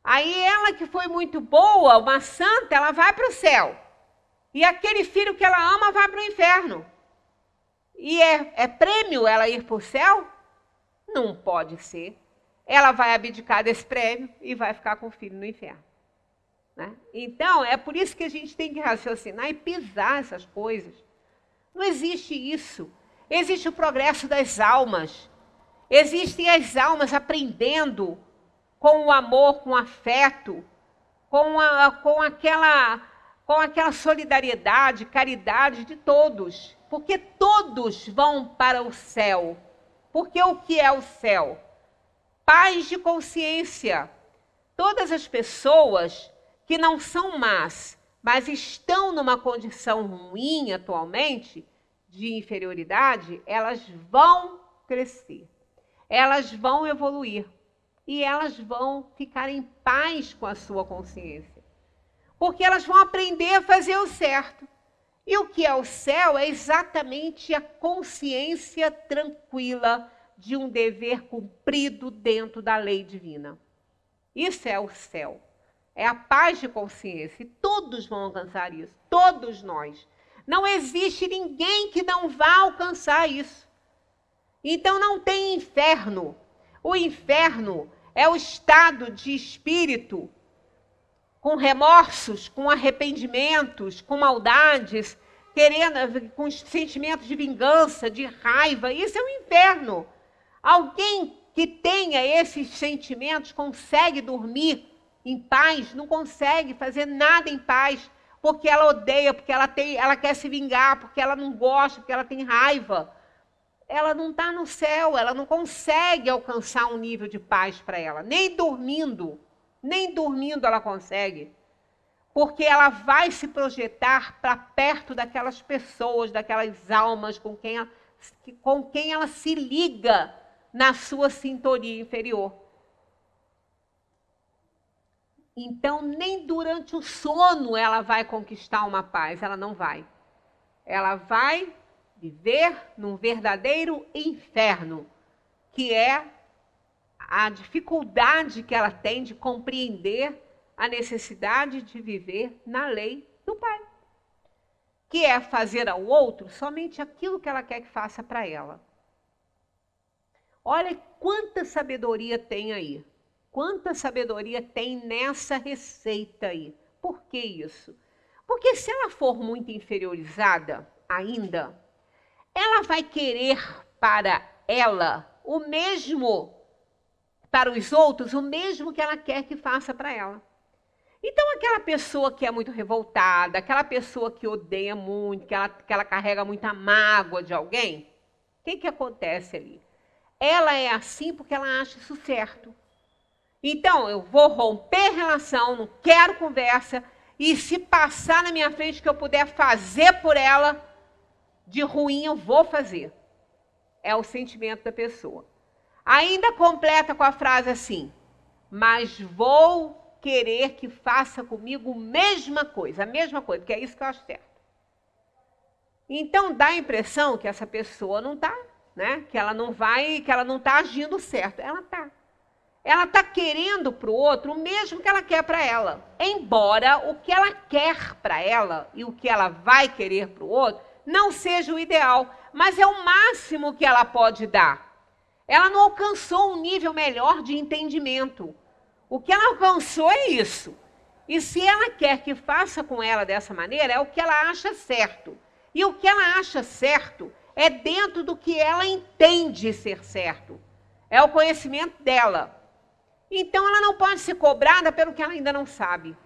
Aí ela que foi muito boa, uma santa, ela vai para o céu. E aquele filho que ela ama vai para o inferno. E é prêmio ela ir para o céu? Não pode ser. Ela vai abdicar desse prêmio e vai ficar com o filho no inferno. Né? Então, é por isso que a gente tem que raciocinar e pisar essas coisas. Não existe isso. Existe o progresso das almas. Existem as almas aprendendo com o amor, com o afeto, com aquela solidariedade, caridade de todos. Porque todos vão para o céu. Porque o que é o céu? Paz de consciência. Todas as pessoas que não são más, mas estão numa condição ruim atualmente, de inferioridade, elas vão crescer, elas vão evoluir e elas vão ficar em paz com a sua consciência, porque elas vão aprender a fazer o certo. E o que é o céu é exatamente a consciência tranquila de um dever cumprido dentro da lei divina. Isso é o céu. É a paz de consciência. E todos vão alcançar isso. Todos nós. Não existe ninguém que não vá alcançar isso. Então não tem inferno. O inferno é o estado de espírito com remorsos, com arrependimentos, com maldades, com sentimentos de vingança, de raiva. Isso é o inferno. Alguém que tenha esses sentimentos consegue dormir em paz? Não consegue fazer nada em paz, porque ela odeia, porque ela quer se vingar, porque ela não gosta, porque ela tem raiva. Ela não está no céu, ela não consegue alcançar um nível de paz para ela. Nem dormindo ela consegue. Porque ela vai se projetar para perto daquelas pessoas, daquelas almas com quem ela se liga na sua sintonia inferior. Então, nem durante o sono ela vai conquistar uma paz, ela não vai. Ela vai viver num verdadeiro inferno, que é a dificuldade que ela tem de compreender a necessidade de viver na lei do Pai, que é fazer ao outro somente aquilo que ela quer que faça para ela. Olha quanta sabedoria tem aí. Quanta sabedoria tem nessa receita aí. Por que isso? Porque se ela for muito inferiorizada ainda, ela vai querer para ela o mesmo, para os outros, o mesmo que ela quer que faça para ela. Então, aquela pessoa que é muito revoltada, aquela pessoa que odeia muito, que ela carrega muita mágoa de alguém, o que acontece ali? Ela é assim porque ela acha isso certo. Então, eu vou romper relação, não quero conversa, e se passar na minha frente que eu puder fazer por ela, de ruim eu vou fazer. É o sentimento da pessoa. Ainda completa com a frase assim, mas vou querer que faça comigo a mesma coisa, porque é isso que eu acho certo. Então, dá a impressão que essa pessoa não está, né? Que ela não está agindo certo. Ela está. Ela está querendo para o outro o mesmo que ela quer para ela. Embora o que ela quer para ela e o que ela vai querer para o outro não seja o ideal, mas é o máximo que ela pode dar. Ela não alcançou um nível melhor de entendimento. O que ela alcançou é isso. E se ela quer que faça com ela dessa maneira, é o que ela acha certo. E o que ela acha certo é dentro do que ela entende ser certo. É o conhecimento dela. Então, ela não pode ser cobrada pelo que ela ainda não sabe.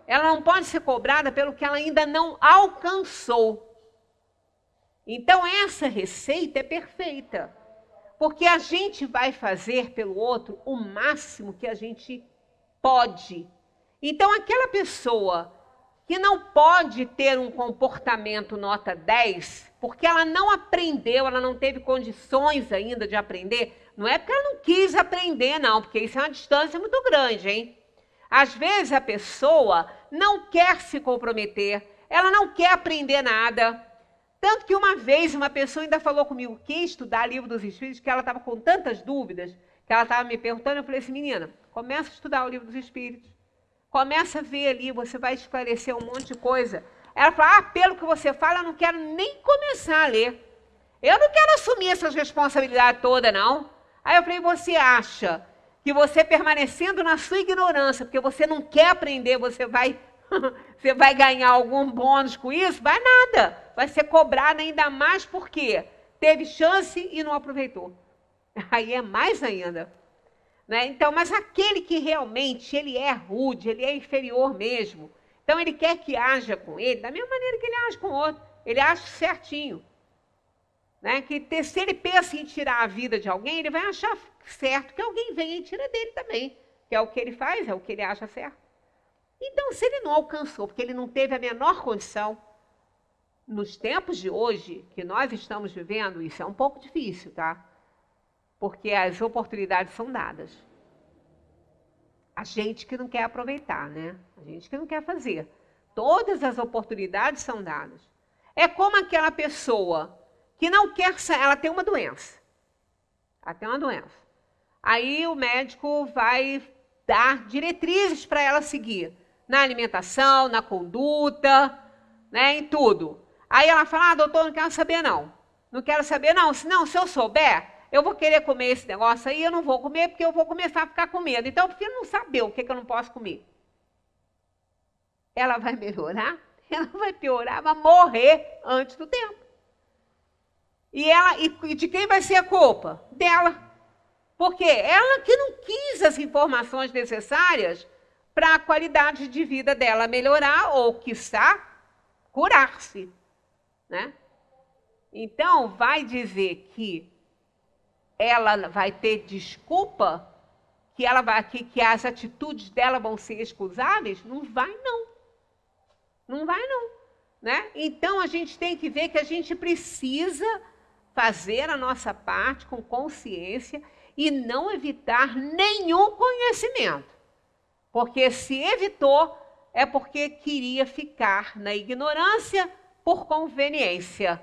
Ela não pode ser cobrada pelo que ela ainda não alcançou. Então, essa receita é perfeita. Porque a gente vai fazer pelo outro o máximo que a gente pode. Então, aquela pessoa que não pode ter um comportamento nota 10, porque ela não aprendeu, ela não teve condições ainda de aprender, não é porque ela não quis aprender, não, porque isso é uma distância muito grande, hein? Às vezes a pessoa não quer se comprometer, ela não quer aprender nada. Tanto que uma vez uma pessoa ainda falou comigo que ia estudar Livro dos Espíritos, que ela estava com tantas dúvidas, que ela estava me perguntando, eu falei assim, menina, começa a estudar o Livro dos Espíritos. Começa a ver ali, você vai esclarecer um monte de coisa. Ela falou, pelo que você fala, eu não quero nem começar a ler. Eu não quero assumir essas responsabilidades todas, não. Aí eu falei, você acha que você permanecendo na sua ignorância, porque você não quer aprender, você vai ganhar algum bônus com isso? Vai nada. Vai ser cobrado ainda mais porque teve chance e não aproveitou. Aí é mais ainda. Né? Então, mas aquele que realmente ele é rude, ele é inferior mesmo, então ele quer que haja com ele da mesma maneira que ele age com o outro. Ele age certinho. Né? Que se ele pensa em tirar a vida de alguém, ele vai achar certo que alguém venha e tira dele também. Que é o que ele faz, é o que ele acha certo. Então, se ele não alcançou, porque ele não teve a menor condição, nos tempos de hoje, que nós estamos vivendo, isso é um pouco difícil, tá? Porque as oportunidades são dadas. A gente que não quer aproveitar, né? A gente que não quer fazer. Todas as oportunidades são dadas. É como aquela pessoa que não quer sair, ela tem uma doença. Ela tem uma doença. Aí o médico vai dar diretrizes para ela seguir. Na alimentação, na conduta, né, em tudo. Aí ela fala, doutor, não quero saber não. Não quero saber não. Se eu souber, eu vou querer comer esse negócio aí, eu não vou comer porque eu vou começar a ficar com medo. Então eu prefiro não saber o que eu não posso comer. Ela vai melhorar? Ela vai piorar, vai morrer antes do tempo. E de quem vai ser a culpa? Dela. Porque ela que não quis as informações necessárias para a qualidade de vida dela melhorar ou, quiçá, curar-se. Né? Então, vai dizer que ela vai ter desculpa, que as atitudes dela vão ser excusáveis? Não vai, não. Não vai, não. Né? Então, a gente tem que ver que a gente precisa fazer a nossa parte com consciência e não evitar nenhum conhecimento. Porque se evitou, é porque queria ficar na ignorância por conveniência.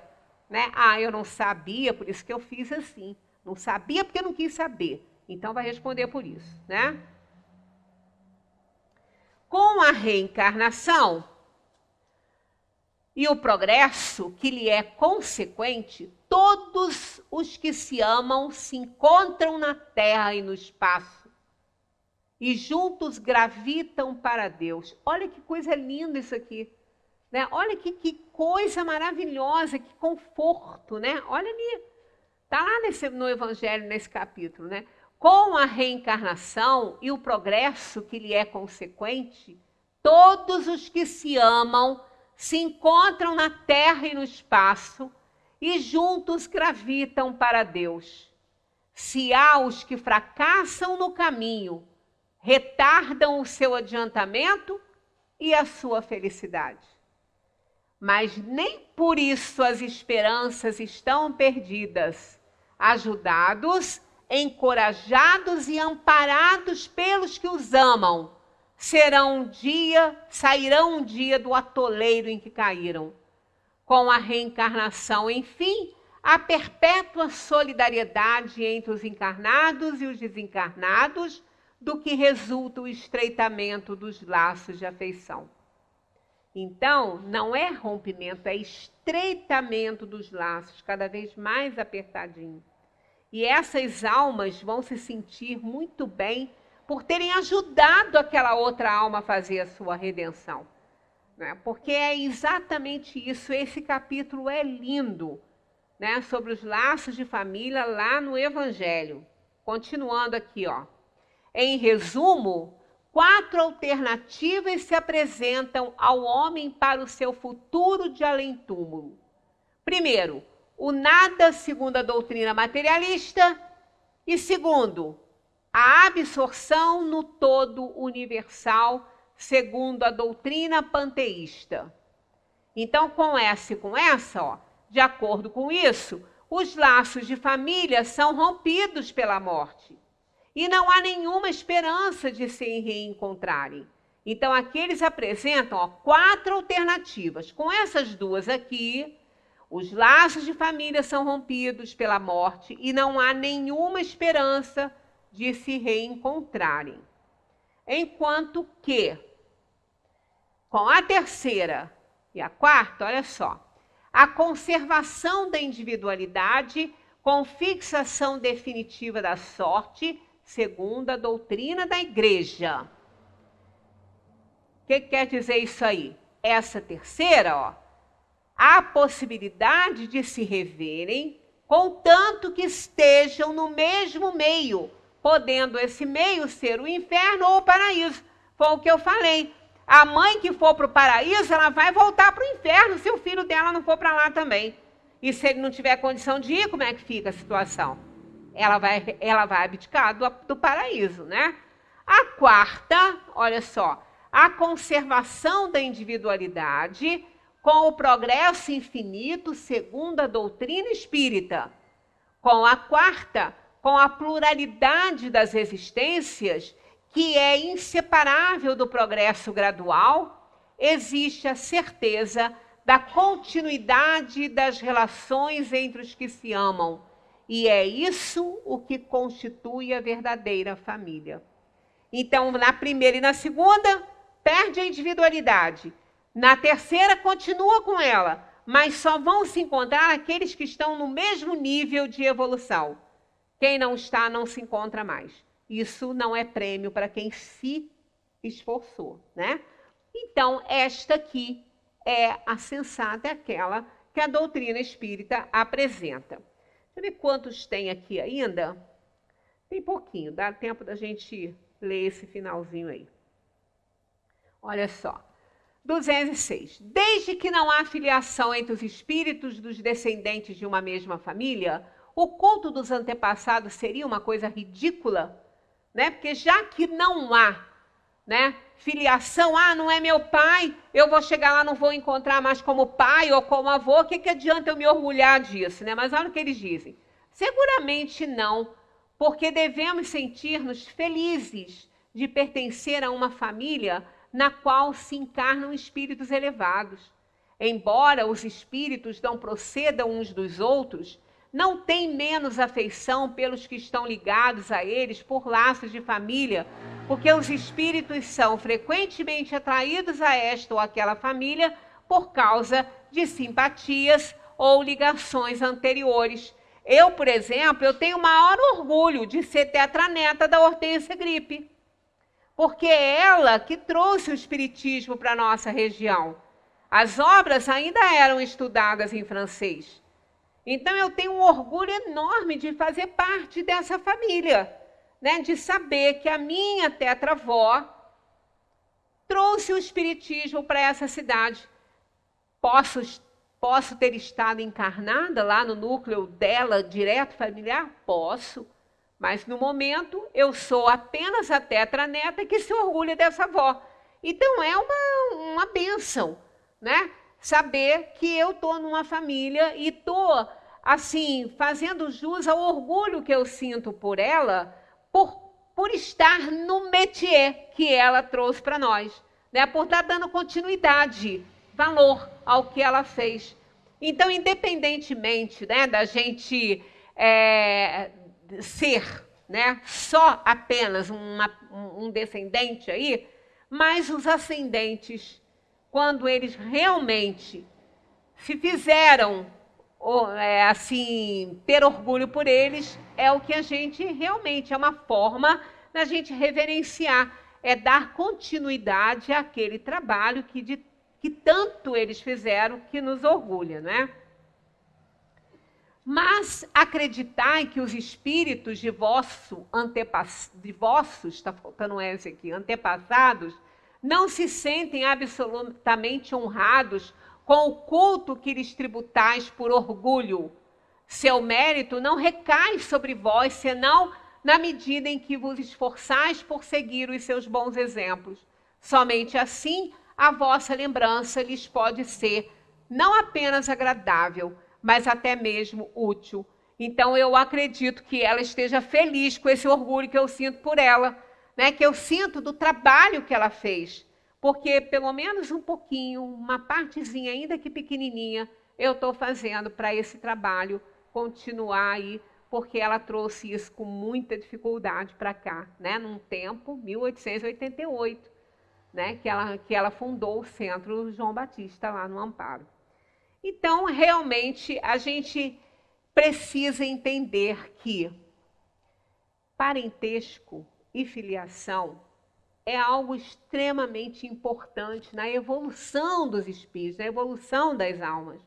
Né? Eu não sabia, por isso que eu fiz assim. Não sabia porque não quis saber. Então vai responder por isso. Né? Com a reencarnação e o progresso que lhe é consequente, todos os que se amam se encontram na terra e no espaço e juntos gravitam para Deus. Olha que coisa linda isso aqui. Né? Olha que coisa maravilhosa, que conforto. Né? Olha ali. Está lá no Evangelho, nesse capítulo. Né? Com a reencarnação e o progresso que lhe é consequente, todos os que se amam se encontram na terra e no espaço e juntos gravitam para Deus. Se há os que fracassam no caminho, retardam o seu adiantamento e a sua felicidade. Mas nem por isso as esperanças estão perdidas. Ajudados, encorajados e amparados pelos que os amam, sairão um dia do atoleiro em que caíram. Com a reencarnação, enfim, a perpétua solidariedade entre os encarnados e os desencarnados, do que resulta o estreitamento dos laços de afeição. Então, não é rompimento, é estreitamento dos laços, cada vez mais apertadinho. E essas almas vão se sentir muito bem por terem ajudado aquela outra alma a fazer a sua redenção. Né? Porque é exatamente isso, esse capítulo é lindo, né? Sobre os laços de família lá no Evangelho. Continuando aqui, ó. Em resumo, 4 alternativas se apresentam ao homem para o seu futuro de além-túmulo. Primeiro, o nada segundo a doutrina materialista. E segundo, a absorção no todo universal segundo a doutrina panteísta. Então, com essa, ó, de acordo com isso, os laços de família são rompidos pela morte. E não há nenhuma esperança de se reencontrarem. Então, aqui eles apresentam, ó, 4 alternativas. Com essas duas aqui, os laços de família são rompidos pela morte e não há nenhuma esperança de se reencontrarem. Enquanto que, com a terceira e a quarta, olha só, a conservação da individualidade com fixação definitiva da sorte, segundo a doutrina da Igreja. O que quer dizer isso aí? Essa terceira, ó, há possibilidade de se reverem, contanto que estejam no mesmo meio, podendo esse meio ser o inferno ou o paraíso. Foi o que eu falei. A mãe que for para o paraíso, ela vai voltar para o inferno se o filho dela não for para lá também. E se ele não tiver condição de ir, como é que fica a situação? Ela vai abdicar do paraíso, né? A quarta, olha só, a conservação da individualidade com o progresso infinito segundo a doutrina espírita. Com a quarta, com a pluralidade das existências, que é inseparável do progresso gradual, existe a certeza da continuidade das relações entre os que se amam. E é isso o que constitui a verdadeira família. Então, na primeira e na segunda, perde a individualidade. Na terceira, continua com ela, mas só vão se encontrar aqueles que estão no mesmo nível de evolução. Quem não está, não se encontra mais. Isso não é prêmio para quem se esforçou, né? Então, esta aqui é a sensata, é aquela que a doutrina espírita apresenta. Deixa eu ver quantos tem aqui ainda. Tem pouquinho, dá tempo da gente ler esse finalzinho aí. Olha só. 206. Desde que não há filiação entre os espíritos dos descendentes de uma mesma família, o culto dos antepassados seria uma coisa ridícula, né? Porque já que não há, né, filiação, não é meu pai, eu vou chegar lá, não vou encontrar mais como pai ou como avô, o que adianta eu me orgulhar disso, né? Mas olha o que eles dizem. Seguramente não, porque devemos sentir-nos felizes de pertencer a uma família na qual se encarnam espíritos elevados. Embora os espíritos não procedam uns dos outros, não tem menos afeição pelos que estão ligados a eles por laços de família, porque os espíritos são frequentemente atraídos a esta ou aquela família por causa de simpatias ou ligações anteriores. Eu, por exemplo, tenho o maior orgulho de ser tetraneta da Hortência Gripe, porque é ela que trouxe o espiritismo para a nossa região. As obras ainda eram estudadas em francês. Então, eu tenho um orgulho enorme de fazer parte dessa família, né? De saber que a minha tetravó trouxe o espiritismo para essa cidade. Posso ter estado encarnada lá no núcleo dela, direto familiar? Posso. Mas no momento eu sou apenas a tetraneta que se orgulha dessa avó. Então é uma bênção, né? Saber que eu estou numa família e estou, assim, fazendo jus ao orgulho que eu sinto por ela, por estar no métier que ela trouxe para nós, né? Por estar dando continuidade, valor ao que ela fez. Então, independentemente, né, da gente ser, né, só apenas um descendente aí, mas os ascendentes, quando eles realmente se fizeram assim, ter orgulho por eles, é o que a gente realmente, é uma forma da gente reverenciar, é dar continuidade àquele trabalho que tanto eles fizeram, que nos orgulha, né? Mas acreditai que os espíritos de vossos, está faltando esse aqui, antepassados, não se sentem absolutamente honrados com o culto que lhes tributais por orgulho. Seu mérito não recai sobre vós, senão na medida em que vos esforçais por seguir os seus bons exemplos. Somente assim a vossa lembrança lhes pode ser não apenas agradável, mas até mesmo útil. Então eu acredito que ela esteja feliz com esse orgulho que eu sinto por ela, né? Que eu sinto do trabalho que ela fez. Porque pelo menos um pouquinho, uma partezinha, ainda que pequenininha, eu estou fazendo para esse trabalho continuar aí, porque ela trouxe isso com muita dificuldade para cá, né? Num tempo, 1888, né? Que ela fundou o Centro João Batista lá no Amparo. Então, realmente, a gente precisa entender que parentesco e filiação é algo extremamente importante na evolução dos espíritos, na evolução das almas.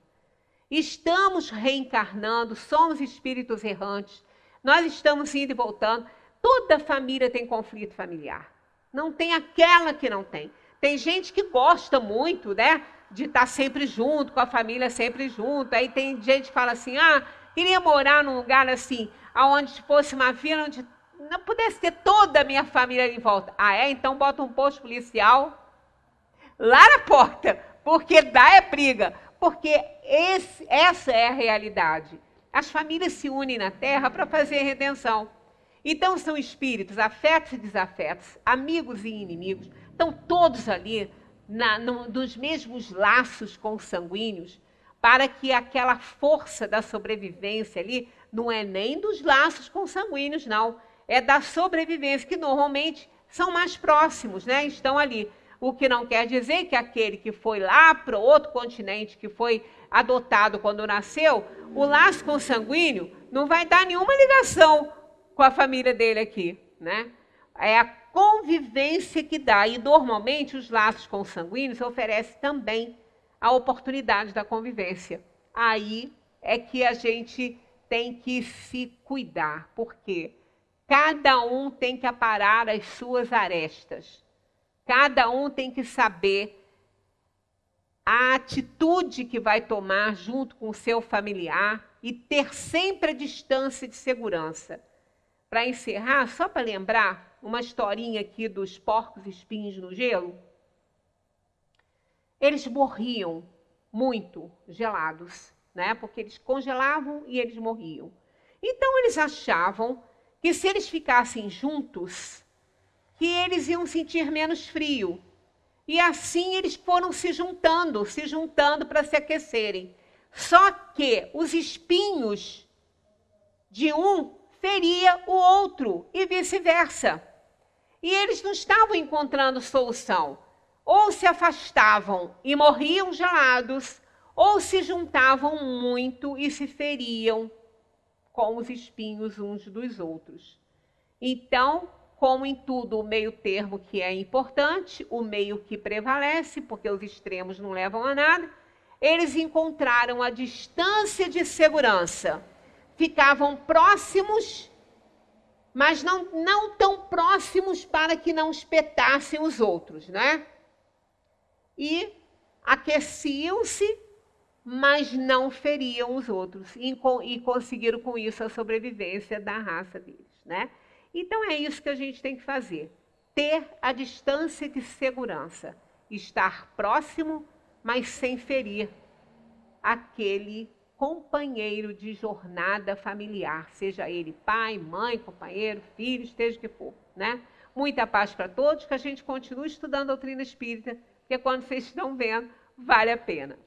Estamos reencarnando, somos espíritos errantes, nós estamos indo e voltando. Toda família tem conflito familiar. Não tem aquela que não tem. Tem gente que gosta muito, né, de estar sempre junto, com a família sempre junto. Aí tem gente que fala assim, queria morar num lugar assim, onde fosse uma vila, onde não pudesse ter toda a minha família ali em volta. Então bota um posto policial lá na porta, porque dá briga. Porque essa é a realidade. As famílias se unem na Terra para fazer redenção. Então são espíritos, afetos e desafetos, amigos e inimigos, estão todos ali nos mesmos laços consanguíneos, para que aquela força da sobrevivência ali, não é nem dos laços consanguíneos, não, é da sobrevivência, que normalmente são mais próximos, né? Estão ali. O que não quer dizer que aquele que foi lá para o outro continente, que foi adotado quando nasceu, o laço consanguíneo não vai dar nenhuma ligação com a família dele aqui, né? É a convivência que dá. E normalmente os laços consanguíneos oferecem também a oportunidade da convivência. Aí é que a gente tem que se cuidar, porque cada um tem que aparar as suas arestas. Cada um tem que saber a atitude que vai tomar junto com o seu familiar e ter sempre a distância de segurança. Para encerrar, só para lembrar uma historinha aqui dos porcos espinhos no gelo. Eles morriam muito gelados, né? Porque eles congelavam e eles morriam. Então eles achavam que se eles ficassem juntos, que eles iam sentir menos frio. E assim eles foram se juntando para se aquecerem. Só que os espinhos de um feria o outro e vice-versa. E eles não estavam encontrando solução. Ou se afastavam e morriam gelados, ou se juntavam muito e se feriam com os espinhos uns dos outros. Então, como em tudo, o meio termo que é importante, o meio que prevalece, porque os extremos não levam a nada, eles encontraram a distância de segurança. Ficavam próximos, mas não tão próximos para que não espetassem os outros, né? e aqueciam-se, mas não feriam os outros, e conseguiram com isso a sobrevivência da raça deles, né? Então é isso que a gente tem que fazer, ter a distância de segurança, estar próximo, mas sem ferir aquele companheiro de jornada familiar, seja ele pai, mãe, companheiro, filho, esteja o que for, né? Muita paz para todos, que a gente continue estudando a doutrina espírita, porque quando vocês estão vendo, vale a pena.